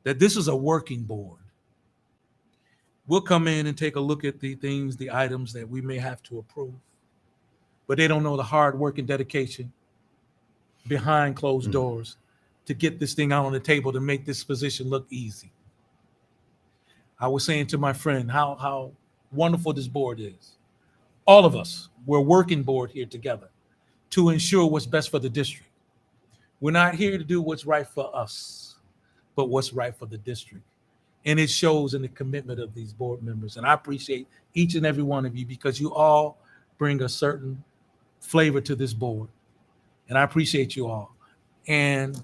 that this is a working board. We'll come in and take a look at the things, the items that we may have to approve, but they don't know the hard work and dedication behind closed doors to get this thing out on the table to make this position look easy. I was saying to my friend how wonderful this board is. All of us, we're a working board here together to ensure what's best for the district. We're not here to do what's right for us, but what's right for the district. And it shows in the commitment of these board members. And I appreciate each and every one of you because you all bring a certain flavor to this board. And I appreciate you all. And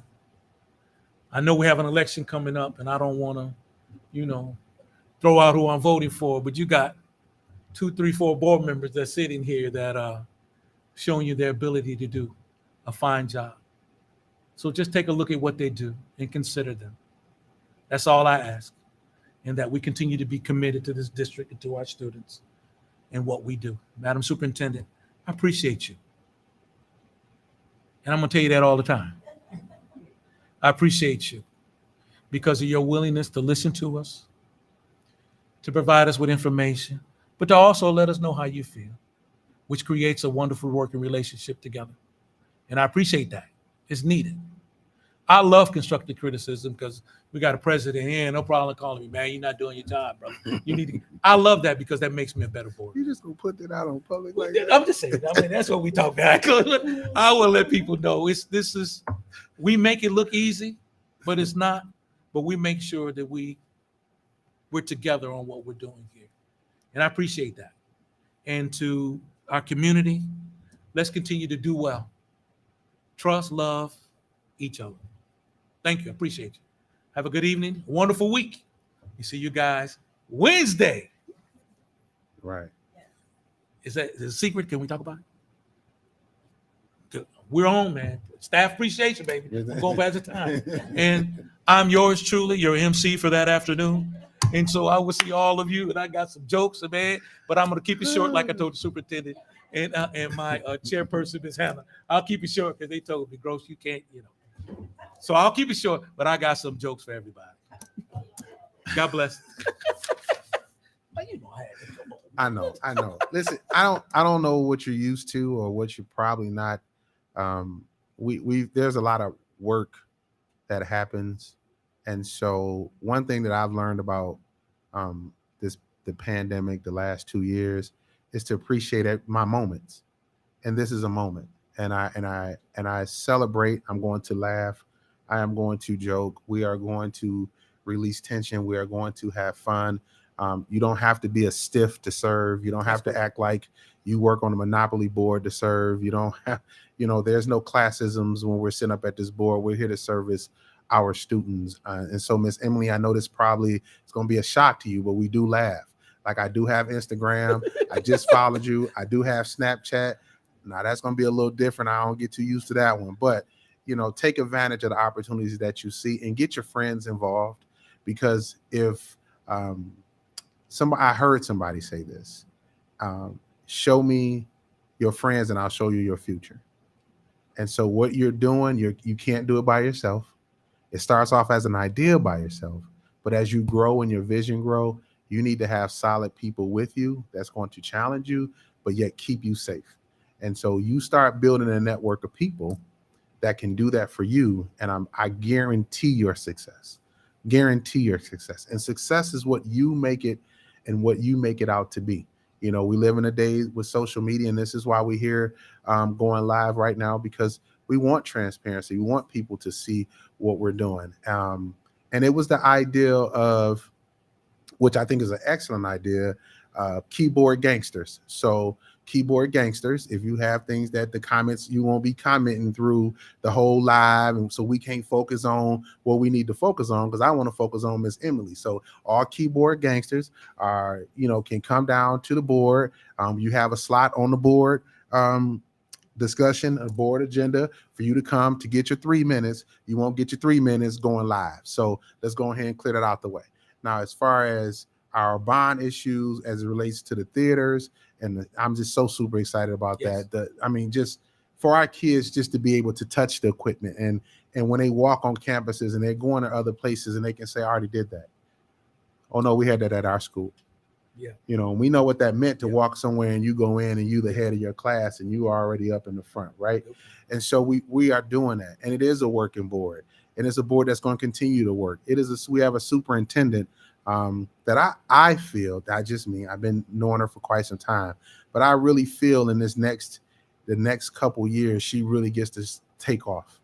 I know we have an election coming up, and I don't want to, throw out who I'm voting for, but you got 2, 3, 4 board members that sit in here that are showing you their ability to do a fine job. So just take a look at what they do and consider them. That's all I ask. And that we continue to be committed to this district and to our students and what we do. Madam Superintendent, I appreciate you. And I'm going to tell you that all the time. I appreciate you because of your willingness to listen to us, to provide us with information, but to also let us know how you feel, which creates a wonderful working relationship together. And I appreciate that. It's needed. I love constructive criticism because we got a president here, no problem calling me, man, you're not doing your job, brother. You need to. I love that because that makes me a better board. You just gonna put that out on public like that? I'm just saying. I mean, that's what we talk about. I will let people know we make it look easy, but it's not. But we make sure that we're together on what we're doing here. And I appreciate that. And to our community, let's continue to do well. Trust, love each other. Thank you. I appreciate you. Have a good evening. Wonderful week. We see you guys Wednesday. Right. Is that a secret? Can we talk about it? Good. We're on, man. Staff appreciation, baby. I'm going back to time. And I'm yours truly, your MC for that afternoon. And so I will see all of you. And I got some jokes, man, but I'm going to keep it short, like I told the superintendent and my chairperson, Ms. Hannah. I'll keep it short because they told me, Gross, you can't, So I'll keep it short, but I got some jokes for everybody. God bless. You know I had to come on. I know. Listen, I don't know what you're used to or what you're probably not. There's a lot of work that happens, and so one thing that I've learned about the pandemic, the last 2 years, is to appreciate my moments, and this is a moment, and I celebrate. I'm going to laugh. I am going to joke. We are going to release tension. We are going to have fun. You don't have to be a stiff to serve. You don't have to act like you work on a monopoly board to serve. You don't have, there's no classisms when we're sitting up at this board. We're here to service our students. And so, Miss Emily, I know this probably is going to be a shock to you, but we do laugh. Like, I do have Instagram. I just followed you. I do have Snapchat. Now that's going to be a little different. I don't get too used to that one, but take advantage of the opportunities that you see and get your friends involved, because if I heard somebody say this, show me your friends and I'll show you your future. And so what you're doing, you can't do it by yourself. It starts off as an idea by yourself, but as you grow and your vision grow, you need to have solid people with you that's going to challenge you, but yet keep you safe. And so you start building a network of people that can do that for you, and I guarantee your success. Guarantee your success. And success is what you make it and what you make it out to be. We live in a day with social media, and this is why we're here going live right now, because we want transparency. We want people to see what we're doing. And it was the idea of, which I think is an excellent idea, keyboard gangsters. So keyboard gangsters, if you have things that the comments, you won't be commenting through the whole live, and so we can't focus on what we need to focus on, because I want to focus on Miss Emily. So all keyboard gangsters are, can come down to the board. You have a slot on the board discussion, a board agenda for you to come to get your 3 minutes. You won't get your 3 minutes going live. So let's go ahead and clear that out the way. Now, as far as our bond issues as it relates to the theaters, and I'm just so super excited about that. Just for our kids, just to be able to touch the equipment, and when they walk on campuses and they're going to other places and they can say, I already did that. Oh no, we had that at our school. Yeah. We know what that meant to walk somewhere and you go in and you the head of your class and you are already up in the front, right? Okay. And so we are doing that, and it is a working board, and it's a board that's going to continue to work. We have a superintendent that I feel, that's just me, I've been knowing her for quite some time, but I really feel in the next couple years, she really gets to take off.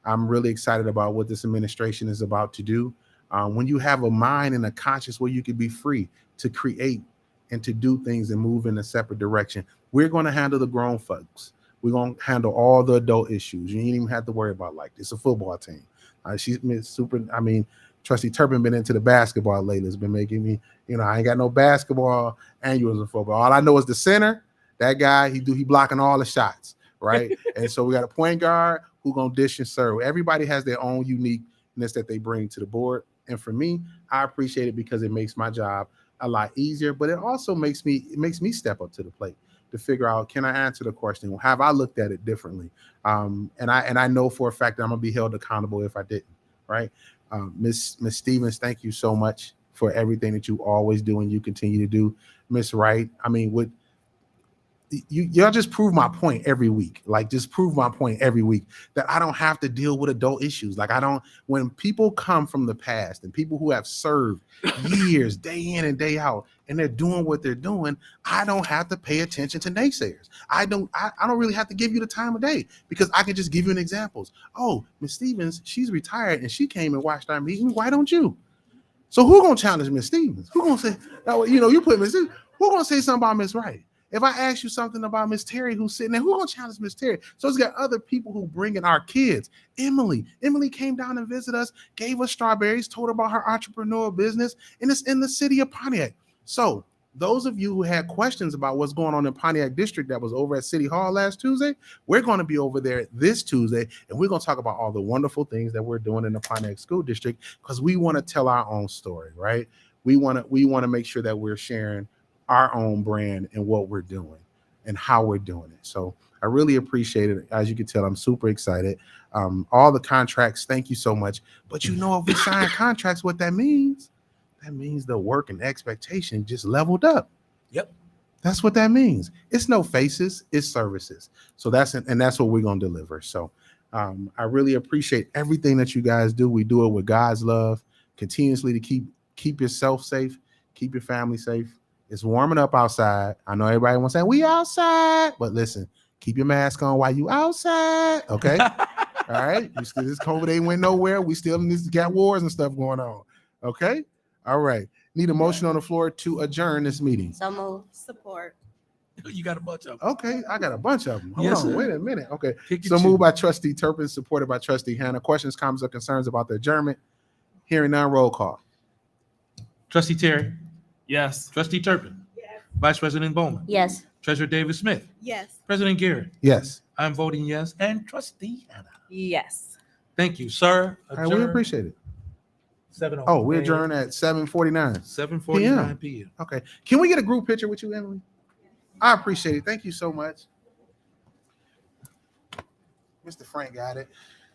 I'm really excited about what this administration is about to do. When you have a mind and a conscience where you can be free to create and to do things and move in a separate direction, we're going to handle the grown folks. We're going to handle all the adult issues. You ain't even have to worry about, like, it's a football team. She's been super, Trustee Turpin been into the basketball lately. It's been making me, I ain't got no basketball annuals in football. All I know is the center, that guy, he blocking all the shots, right? And so we got a point guard who gonna dish and serve. Everybody has their own uniqueness that they bring to the board. And for me, I appreciate it because it makes my job a lot easier, but it also makes me step up to the plate to figure out, can I answer the question? Have I looked at it differently? And I know for a fact that I'm gonna be held accountable if I didn't, right? Miss Stevens, thank you so much for everything that you always do and you continue to do. Miss Wright, y'all just prove my point every week. Like, just prove my point every week that I don't have to deal with adult issues. Like, when people come from the past and people who have served years, day in and day out, and they're doing what they're doing, I don't have to pay attention to naysayers. I don't really have to give you the time of day, because I can just give you an examples. Oh, Miss Stevens, she's retired and she came and watched our meeting. Why don't you? So who gonna challenge Miss Stevens? Who gonna say, you put Miss Stevens, who gonna say something about Miss Wright? If I ask you something about Miss Terry who's sitting there, who gonna challenge Miss Terry? So it's got other people who bring in our kids. Emily came down and visited us, gave us strawberries, told her about her entrepreneurial business, and it's in the city of Pontiac. So those of you who had questions about what's going on in Pontiac District that was over at City Hall last Tuesday, we're going to be over there this Tuesday, and we're going to talk about all the wonderful things that we're doing in the Pontiac School District, because we want to tell our own story, right? We want to make sure that we're sharing our own brand and what we're doing and how we're doing it. So I really appreciate it. As you can tell, I'm super excited. All the contracts, thank you so much. But if we sign contracts, what that means the work and expectation just leveled up. Yep. That's what that means. It's no faces, it's services. So that's what we're gonna deliver. So I really appreciate everything that you guys do. We do it with God's love, continuously to keep yourself safe, keep your family safe. It's warming up outside. I know everybody wants to say we outside, but listen, keep your mask on while you outside. Okay. All right. This COVID ain't went nowhere. We still got wars and stuff going on. Okay. All right. Need a motion on the floor to adjourn this meeting. So move. Support. You got a bunch of them. Okay, I got a bunch of them. Hold Yes, on, sir. wait a minute. Okay, Pick so and moved choose. by Trustee Turpin, supported by Trustee Hannah. Questions, comments, or concerns about the adjournment? Hearing none, roll call. Trustee Terry, Yes. Trustee Turpin, Vice President Bowman, Yes. Treasurer David Smith, Yes. President Garrett. Yes. I'm voting yes, and Trustee Hannah. Yes. Thank you, sir. All right, we appreciate it. 7:00. Oh, we adjourn at 7:49. 7:49 p.m. Okay, can we get a group picture with you, Emily? I appreciate it. Thank you so much. Mr. Frank got it.